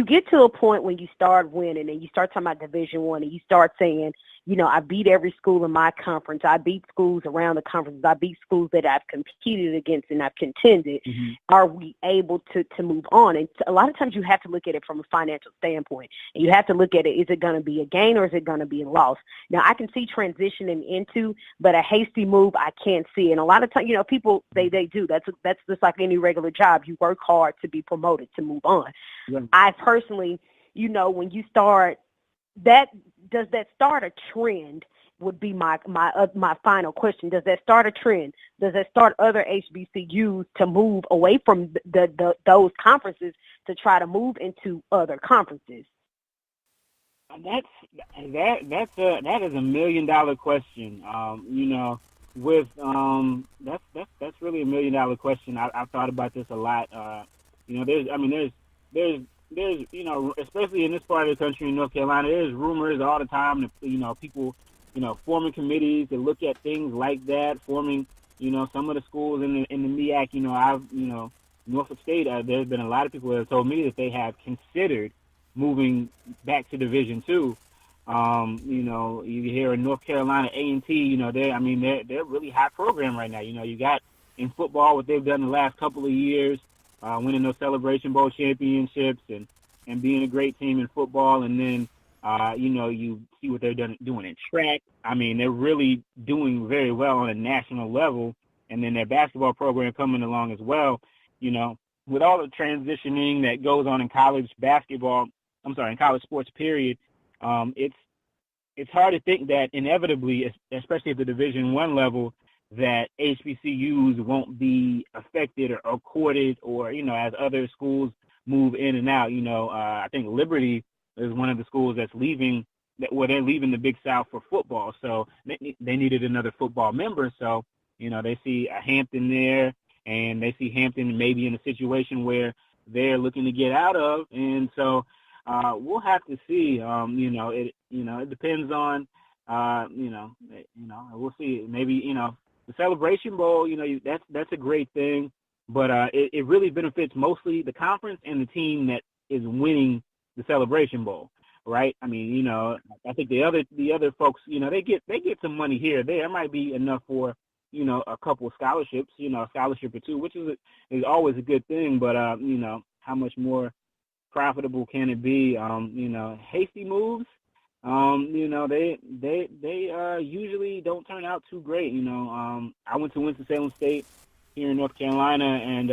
get to a point when you start winning and you start talking about Division I and you start saying, I beat every school in my conference. I beat schools around the conference. I beat schools that I've competed against and I've contended. Mm-hmm. Are we able to move on? And a lot of times you have to look at it from a financial standpoint. And you have to look at it, is it going to be a gain or is it going to be a loss? Now, I can see transitioning into, but a hasty move, I can't see. And a lot of times, people, they do. That's just like any regular job. You work hard to be promoted, to move on. Yeah. I personally, when you start does that start a trend would be my final question. Does that start a trend? Does that start other HBCUs to move away from those conferences to try to move into other conferences? That is $1 million question. That's really $1 million question. I've thought about this a lot. There's especially in this part of the country in North Carolina, there's rumors all the time that, people, forming committees to look at things like that, forming, some of the schools in the MEAC, Norfolk State, there's been a lot of people that have told me that they have considered moving back to Division II. You hear in North Carolina, A&T, they're really hot program right now. You got in football what they've done the last couple of years, winning those Celebration Bowl championships and being a great team in football. And then, you see what they're doing in track. They're really doing very well on a national level. And then their basketball program coming along as well. With all the transitioning that goes on in college in college sports, period, it's hard to think that inevitably, especially at the Division I level, that HBCUs won't be affected or courted or, as other schools move in and out. I think Liberty is one of the schools that's leaving, they're leaving the Big South for football. So they needed another football member. So, they see a Hampton there and they see Hampton maybe in a situation where they're looking to get out of. And so we'll have to see, it depends on, we'll see. Maybe, the Celebration Bowl, that's a great thing, but it really benefits mostly the conference and the team that is winning the Celebration Bowl, right? I think the other folks, they get some money here or there. It might be enough for, a couple of scholarships, a scholarship or two, which is always a good thing. But how much more profitable can it be? Hasty moves. They usually don't turn out too great. I went to Winston-Salem State here in North Carolina, and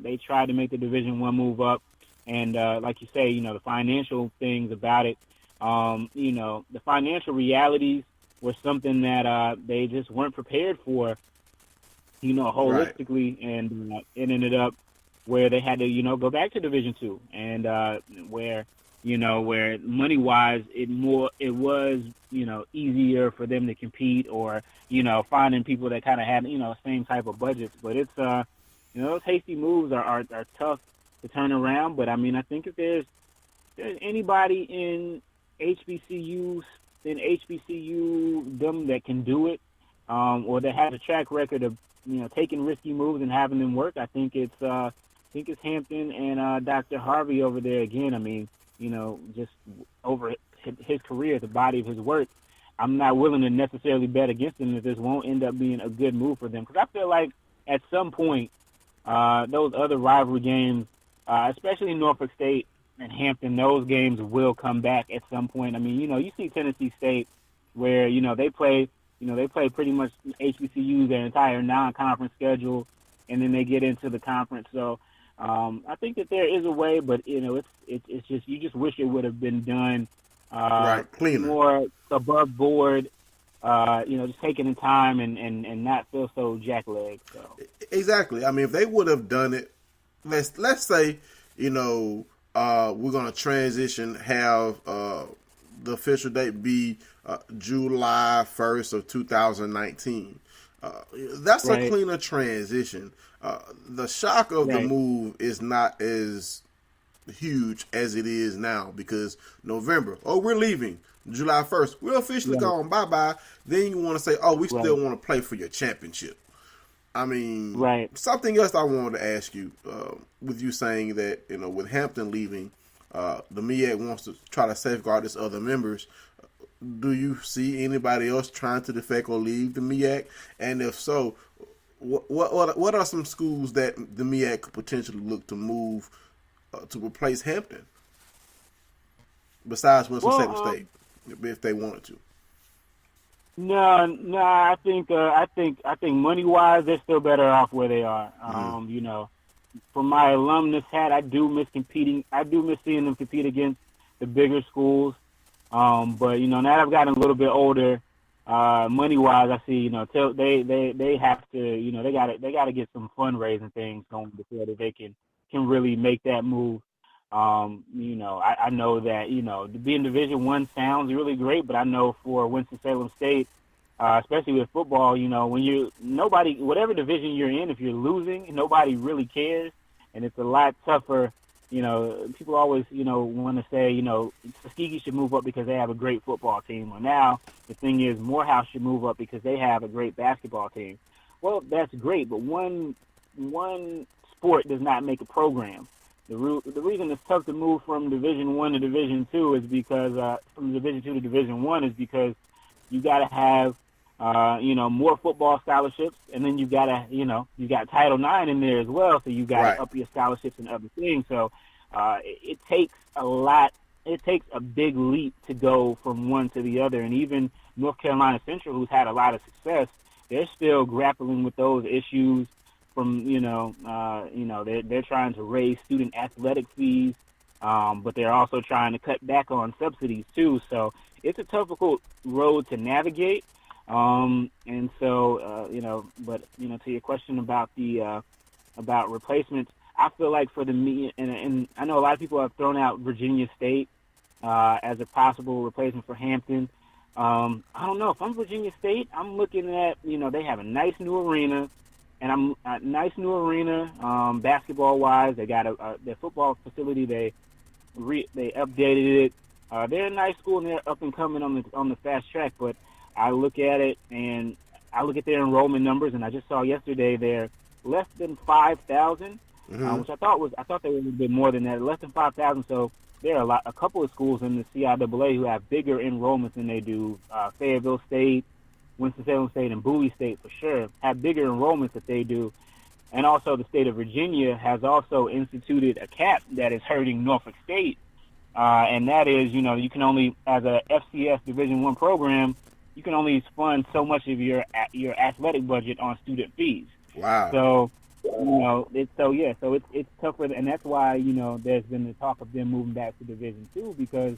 they tried to make the Division I move up, and like you say, the financial things about it, the financial realities were something that they just weren't prepared for, holistically, right. And it ended up where they had to, go back to Division II, and where money-wise, it was, easier for them to compete or, finding people that kind of had, same type of budgets. But it's, those hasty moves are tough to turn around. But, I think if there's anybody in HBCU them that can do it, or that has a track record of, taking risky moves and having them work, I think it's Hampton and Dr. Harvey over there again. Just over his career, the body of his work, I'm not willing to necessarily bet against them if this won't end up being a good move for them. Because I feel like at some point, those other rivalry games, especially Norfolk State and Hampton, those games will come back at some point. I mean, you see Tennessee State where, they play pretty much HBCU their entire non-conference schedule, and then they get into the conference. So I think that there is a way, but, it's just, you just wish it would have been done cleaner, more above board, just taking the time and not feel so jackleg. So. Exactly. I mean, if they would have done it, let's say, we're going to transition, have the official date be July 1st of 2019. That's a cleaner transition. The shock of the move is not as huge as it is now, because November, we're leaving. July 1st, we're officially gone, bye-bye. Then you want to say, we still want to play for your championship. I mean, something else I wanted to ask you, with you saying that, with Hampton leaving, the MEAC wants to try to safeguard its other members. Do you see anybody else trying to defect or leave the MEAC? And if so, what are some schools that the MEAC could potentially look to move to replace Hampton, besides Winston-Salem State, if they wanted to? No, I think money wise, they're still better off where they are. From my alumnus hat, I do miss competing. I do miss seeing them compete against the bigger schools. But now that I've gotten a little bit older, money wise, I see they have to they gotta get some fundraising things going before that they can really make that move. I know that to be in Division I sounds really great, but I know for Winston-Salem State, especially with football, when whatever division you're in, if you're losing, nobody really cares, and it's a lot tougher. People always want to say Tuskegee should move up because they have a great football team. Well, now the thing is Morehouse should move up because they have a great basketball team. Well, that's great, but one sport does not make a program. The reason it's tough to move from Division I to Division II is because from Division II to Division I is because you got to have more football scholarships, and then you got Title IX in there as well, so you got to up your scholarships and other things. So it takes a lot. It takes a big leap to go from one to the other, and even North Carolina Central, who's had a lot of success, they're still grappling with those issues. From they're trying to raise student athletic fees, but they're also trying to cut back on subsidies too. So it's a difficult road to navigate. And so but to your question about the about replacements, I feel like for the and I know a lot of people have thrown out Virginia State as a possible replacement for Hampton. I don't know if I'm Virginia State. I'm looking at they have a nice new arena. And I'm a nice new arena, basketball-wise. They got their football facility. They updated it. They're a nice school, and they're up and coming on the fast track. But I look at it, and I look at their enrollment numbers, and I just saw yesterday they're less than 5,000, which I thought they were a little bit more than that. Less than 5,000. So there are a couple of schools in the CIAA who have bigger enrollments than they do. Fayetteville State, Winston-Salem State, and Bowie State for sure have bigger enrollments that they do. And also the state of Virginia has also instituted a cap that is hurting Norfolk State. And that is, you can only, as a FCS Division I program, you can only fund so much of your athletic budget on student fees. Wow. So, it's tougher. And that's why, there's been the talk of them moving back to Division II because,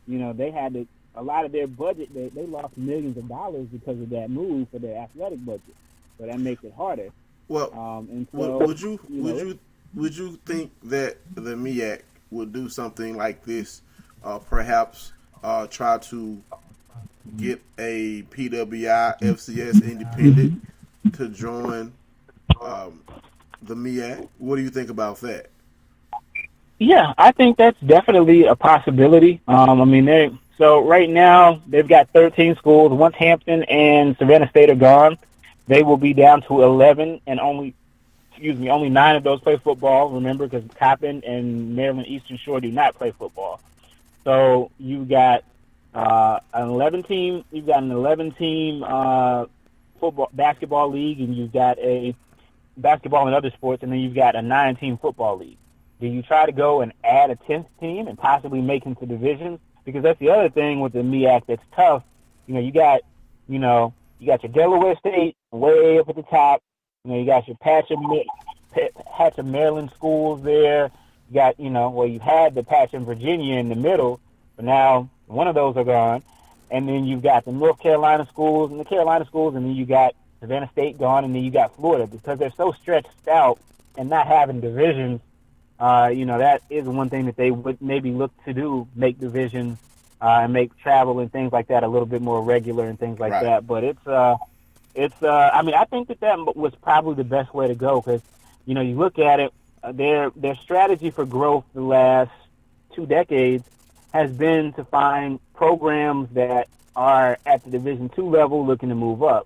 they had to, a lot of their budget, they lost millions of dollars because of that move for their athletic budget. So that makes it harder. Well, and so, would you think that the MEAC would do something like this? Perhaps try to get a PWI FCS independent to join the MEAC. What do you think about that? Yeah, I think that's definitely a possibility. So right now, they've got 13 schools. Once Hampton and Savannah State are gone, they will be down to 11, and only 9 of those play football, remember, because Coppin and Maryland Eastern Shore do not play football. So you got an 11-team. You've got an 11-team basketball league, and you've got a basketball and other sports, and then you've got a 9-team football league. Do you try to go and add a 10th team and possibly make into divisions? Because that's the other thing with the MEAC that's tough. You got your Delaware State way up at the top. You got your patch of Maryland schools there. You got, you had the patch in Virginia in the middle, but now one of those are gone. And then you've got the North Carolina schools and the Carolina schools, and then you got Savannah State gone, and then you got Florida. Because they're so stretched out and not having divisions, that is one thing that they would maybe look to do, make divisions and make travel and things like that a little bit more regular and things like that. But I think that was probably the best way to go because, you look at it, their strategy for growth the last 2 decades has been to find programs that are at the Division II level looking to move up.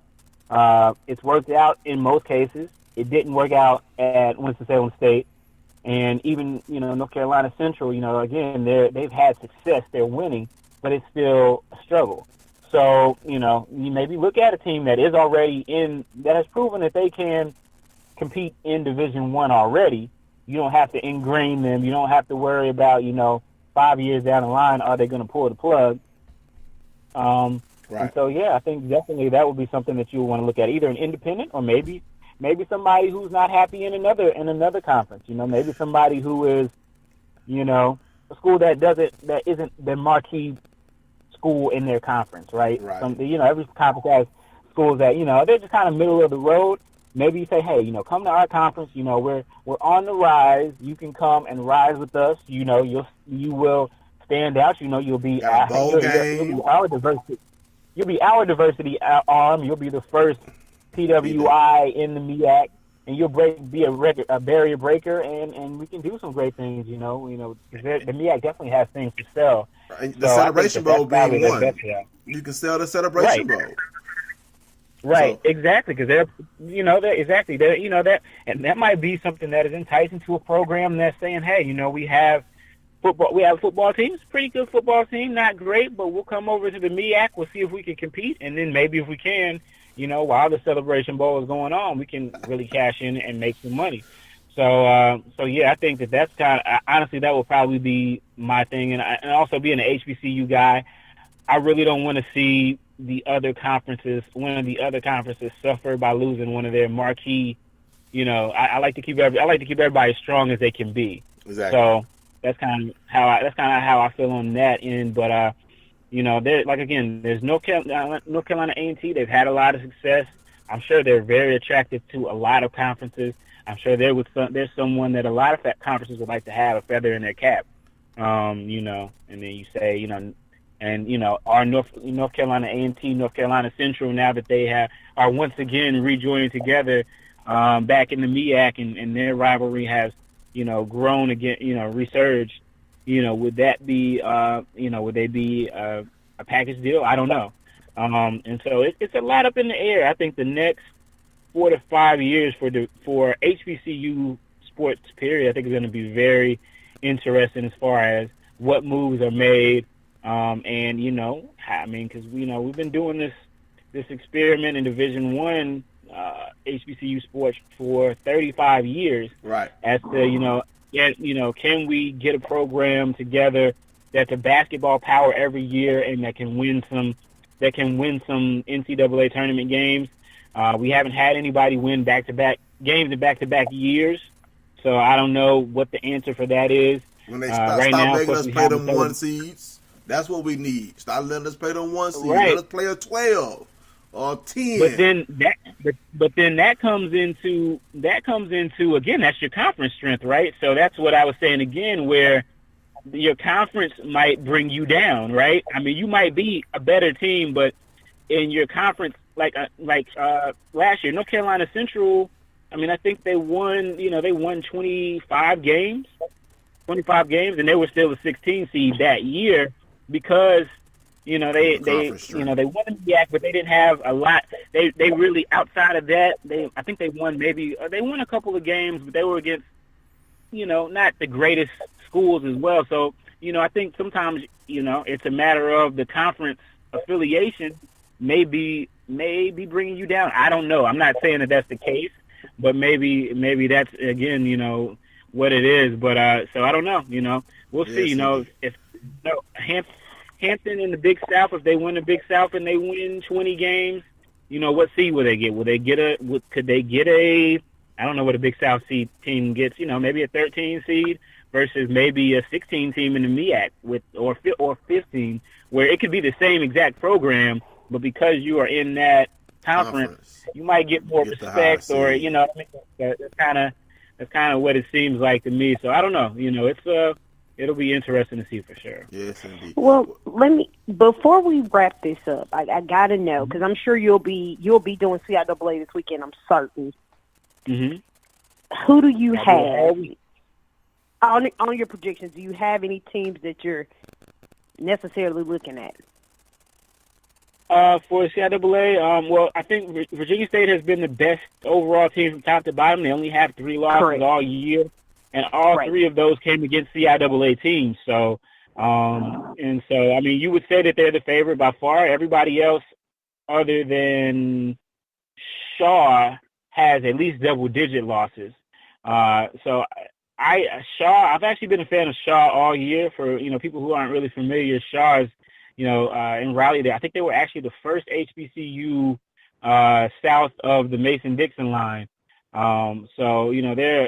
It's worked out in most cases. It didn't work out at Winston-Salem State. And even, North Carolina Central, again, they've had success. They're winning, but it's still a struggle. So, you maybe look at a team that is already that has proven that they can compete in Division I already. You don't have to ingrain them. You don't have to worry about, 5 years down the line, are they going to pull the plug? And so, I think definitely that would be something that you would want to look at, either an independent or maybe somebody who's not happy in another conference. Maybe somebody who is, a school that isn't the marquee school in their conference, right? Every conference has schools that they're just kind of middle of the road. Maybe you say, hey, come to our conference. We're on the rise. You can come and rise with us. You will stand out. You'll be you'll be our diversity. You'll be our diversity arm. You'll be the first PWI in the MEAC, and you'll be a barrier breaker, and we can do some great things. The MEAC definitely has things to sell. The Celebration Bowl being one. You can sell the Celebration Bowl. Right, so. Exactly, because they're that, and that might be something that is enticing to a program that's saying, hey, we have football, we have a football team, it's a pretty good football team, not great, but we'll come over to the MEAC, we'll see if we can compete, and then maybe if we can, while the Celebration Bowl is going on, we can really cash in and make some money. So I think that's kind of, honestly, that will probably be my thing, and also being an HBCU guy, I really don't want to see one of the other conferences suffer by losing one of their marquee. I like to keep everybody as strong as they can be. Exactly. So that's kind of how I feel on that end. But there's North Carolina A&T. They've had a lot of success. I'm sure they're very attractive to a lot of conferences. I'm sure there's someone that a lot of conferences would like to have a feather in their cap. And then you say, and our North Carolina A&T, North Carolina Central, now that they are once again rejoining together back in the MEAC, and their rivalry has grown again, resurged. Would that be would they be a package deal? I don't know. And so it's a lot up in the air. I think the next 4 to 5 years for HBCU sports period, I think is going to be very interesting as far as what moves are made. Because we've been doing this experiment in Division I HBCU sports for 35 years. Right. As to can we get a program together that's a basketball power every year and that can win some NCAA tournament games. We haven't had anybody win back-to-back games in back-to-back years, so I don't know what the answer for that is. When they stop making us play them 1 seeds. That's what we need. Stop letting us play them 1 seed. Right. Let us play a 12 or 10. But then that comes into again, that's your conference strength, right? So that's what I was saying again, where your conference might bring you down, right? I mean, you might be a better team, but in your conference, like last year, North Carolina Central, I mean, I think they won 25 games, and they were still a 16 seed that year. Because they won the MEAC, but they didn't have a lot. They really, outside of that, I think they won a couple of games, but they were against not the greatest schools as well. So I think sometimes, it's a matter of the conference affiliation may be bringing you down. I don't know. I'm not saying that that's the case, but maybe that's, again, what it is. But so I don't know. We'll see. If Hampton in the Big South, if they win the Big South and they win 20 games, what seed will they get? Could they get I don't know what a Big South seed team gets, maybe a 13 seed versus maybe a 16 team in the MEAC or 15, where it could be the same exact program, but because you are in that conference, you might get more respect, or that's kind of what it seems like to me. So I don't know. It'll be interesting to see for sure. Yes, indeed. Well, before we wrap this up, I gotta know, because I'm sure you'll be doing CIAA this weekend. I'm certain. Mm-hmm. Who do you have on your predictions? Do you have any teams that you're necessarily looking at? For CIAA, well, I think Virginia State has been the best overall team from top to bottom. They only have 3 losses all year, and all 3 of those came against CIAA teams. So, you would say that they're the favorite by far. Everybody else, other than Shaw, has at least double-digit losses. So I've actually been a fan of Shaw all year. For people who aren't really familiar, Shaw is in Raleigh. I think they were actually the first HBCU south of the Mason-Dixon line. So they're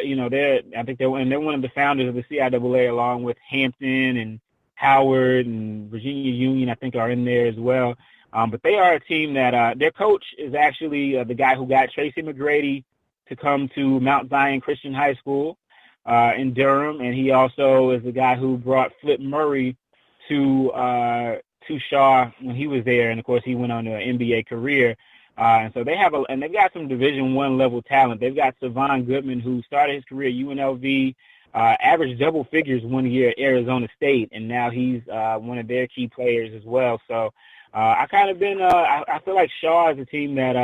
I think they're one of the founders of the CIAA, along with Hampton and Howard and Virginia Union, I think, are in there as well. But they are a team that their coach is actually the guy who got Tracy McGrady to come to Mount Zion Christian High School in Durham, and he also is the guy who brought Flip Murray to Shaw when he was there, and of course he went on to an NBA career. And so they've got some Division I level talent. They've got Savon Goodman, who started his career at UNLV, averaged double figures one year at Arizona State, and now he's one of their key players as well. So I feel like Shaw is a team that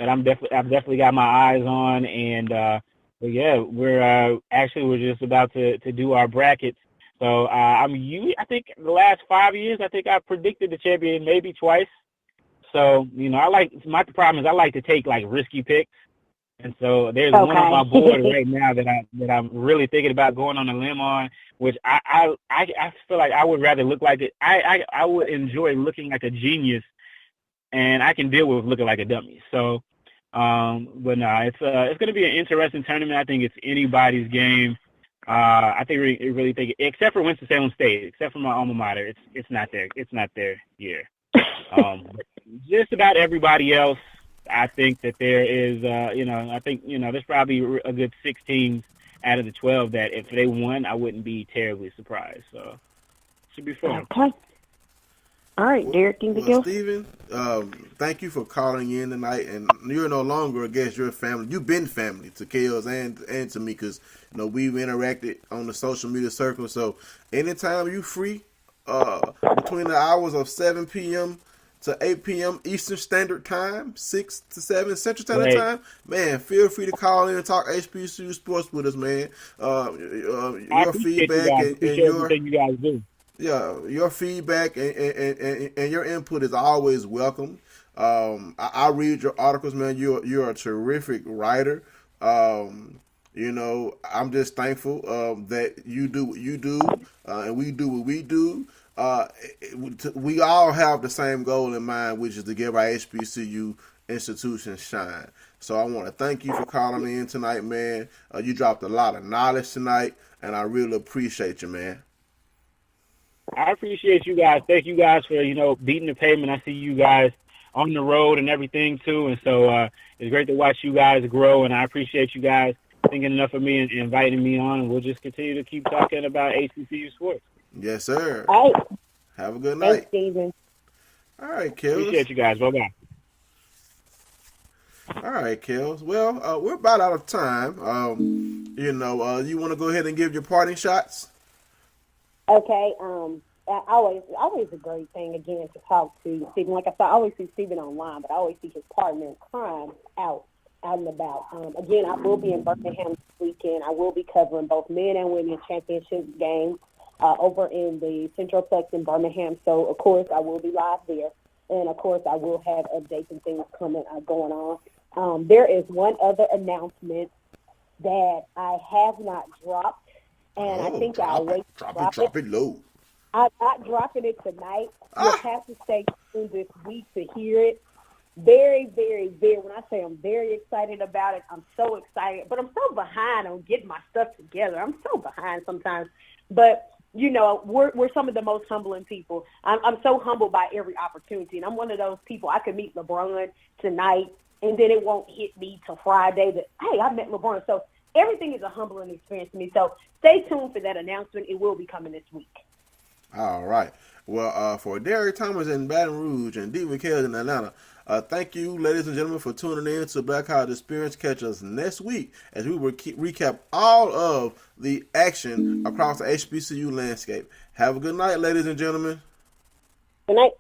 I've definitely got my eyes on, and we're just about to do our brackets. So I think the last 5 years, I think I've predicted the champion maybe twice. So my problem is I like to take like risky picks, and so there's one on my board right now that I'm really thinking about going on a limb on, which I feel like I would rather look like it. I would enjoy looking like a genius, and I can deal with looking like a dummy. So, but no, it's going to be an interesting tournament. I think it's anybody's game. I think really think, except for Winston-Salem State, except for my alma mater, it's not their year. Just about everybody else, I think that there is, there's probably a good 6 teams out of the 12 that if they won, I wouldn't be terribly surprised. So it should be fun. Okay. All right, Derek, anything else? Steven, thank you for calling in tonight, and you're no longer a guest. You're a family. You've been family to Kels and to me, because we've interacted on the social media circle. So anytime you free, between the hours of 7 p.m. to 8 p.m. Eastern Standard Time, 6 to 7 Central Standard Time, man, feel free to call in and talk HBCU sports with us, man. Your feedback and your you guys do. Yeah, your feedback and your input is always welcome. I read your articles, man. You're a terrific writer. I'm just thankful that you do what you do, and we do what we do. We all have the same goal in mind, which is to give our HBCU institutions shine. So I want to thank you for calling in tonight, man. You dropped a lot of knowledge tonight, and I really appreciate you, man. I appreciate you guys. Thank you guys for, beating the pavement. I see you guys on the road and everything too. And so it's great to watch you guys grow, and I appreciate you guys thinking enough of me and inviting me on, and we'll just continue to keep talking about HBCU sports. Yes, sir. All right. Have a good night. Thanks, Steven. All right, Kels. Appreciate you guys. Bye-bye. All right, Kels. Well, we're about out of time. You want to go ahead and give your parting shots? Okay. Always a great thing, again, to talk to Steven. Like I said, I always see Steven online, but I always see his partner in crime out and about. Again, I will be in Birmingham this weekend. I will be covering both men and women championship games. over in the Centroplex in Birmingham. So, of course, I will be live there. And, of course, I will have updates and things coming going on. There is one other announcement that I have not dropped, and I think I'll wait to drop it low. I'm not dropping it tonight. You'll have to stay tuned this week to hear it. Very, very, very, when I say I'm very excited about it, I'm so excited. But I'm so behind on getting my stuff together. I'm so behind sometimes. But, you know, we're some of the most humbling people. I'm so humbled by every opportunity. And I'm one of those people, I could meet LeBron tonight, and then it won't hit me till Friday that, hey, I met LeBron. So everything is a humbling experience to me. So stay tuned for that announcement. It will be coming this week. All right. Well, for Derek Thomas in Baton Rouge and D. McHale in Atlanta, thank you, ladies and gentlemen, for tuning in to Black College Experience. Catch us next week as we will recap all of the action across the HBCU landscape. Have a good night, ladies and gentlemen. Good night.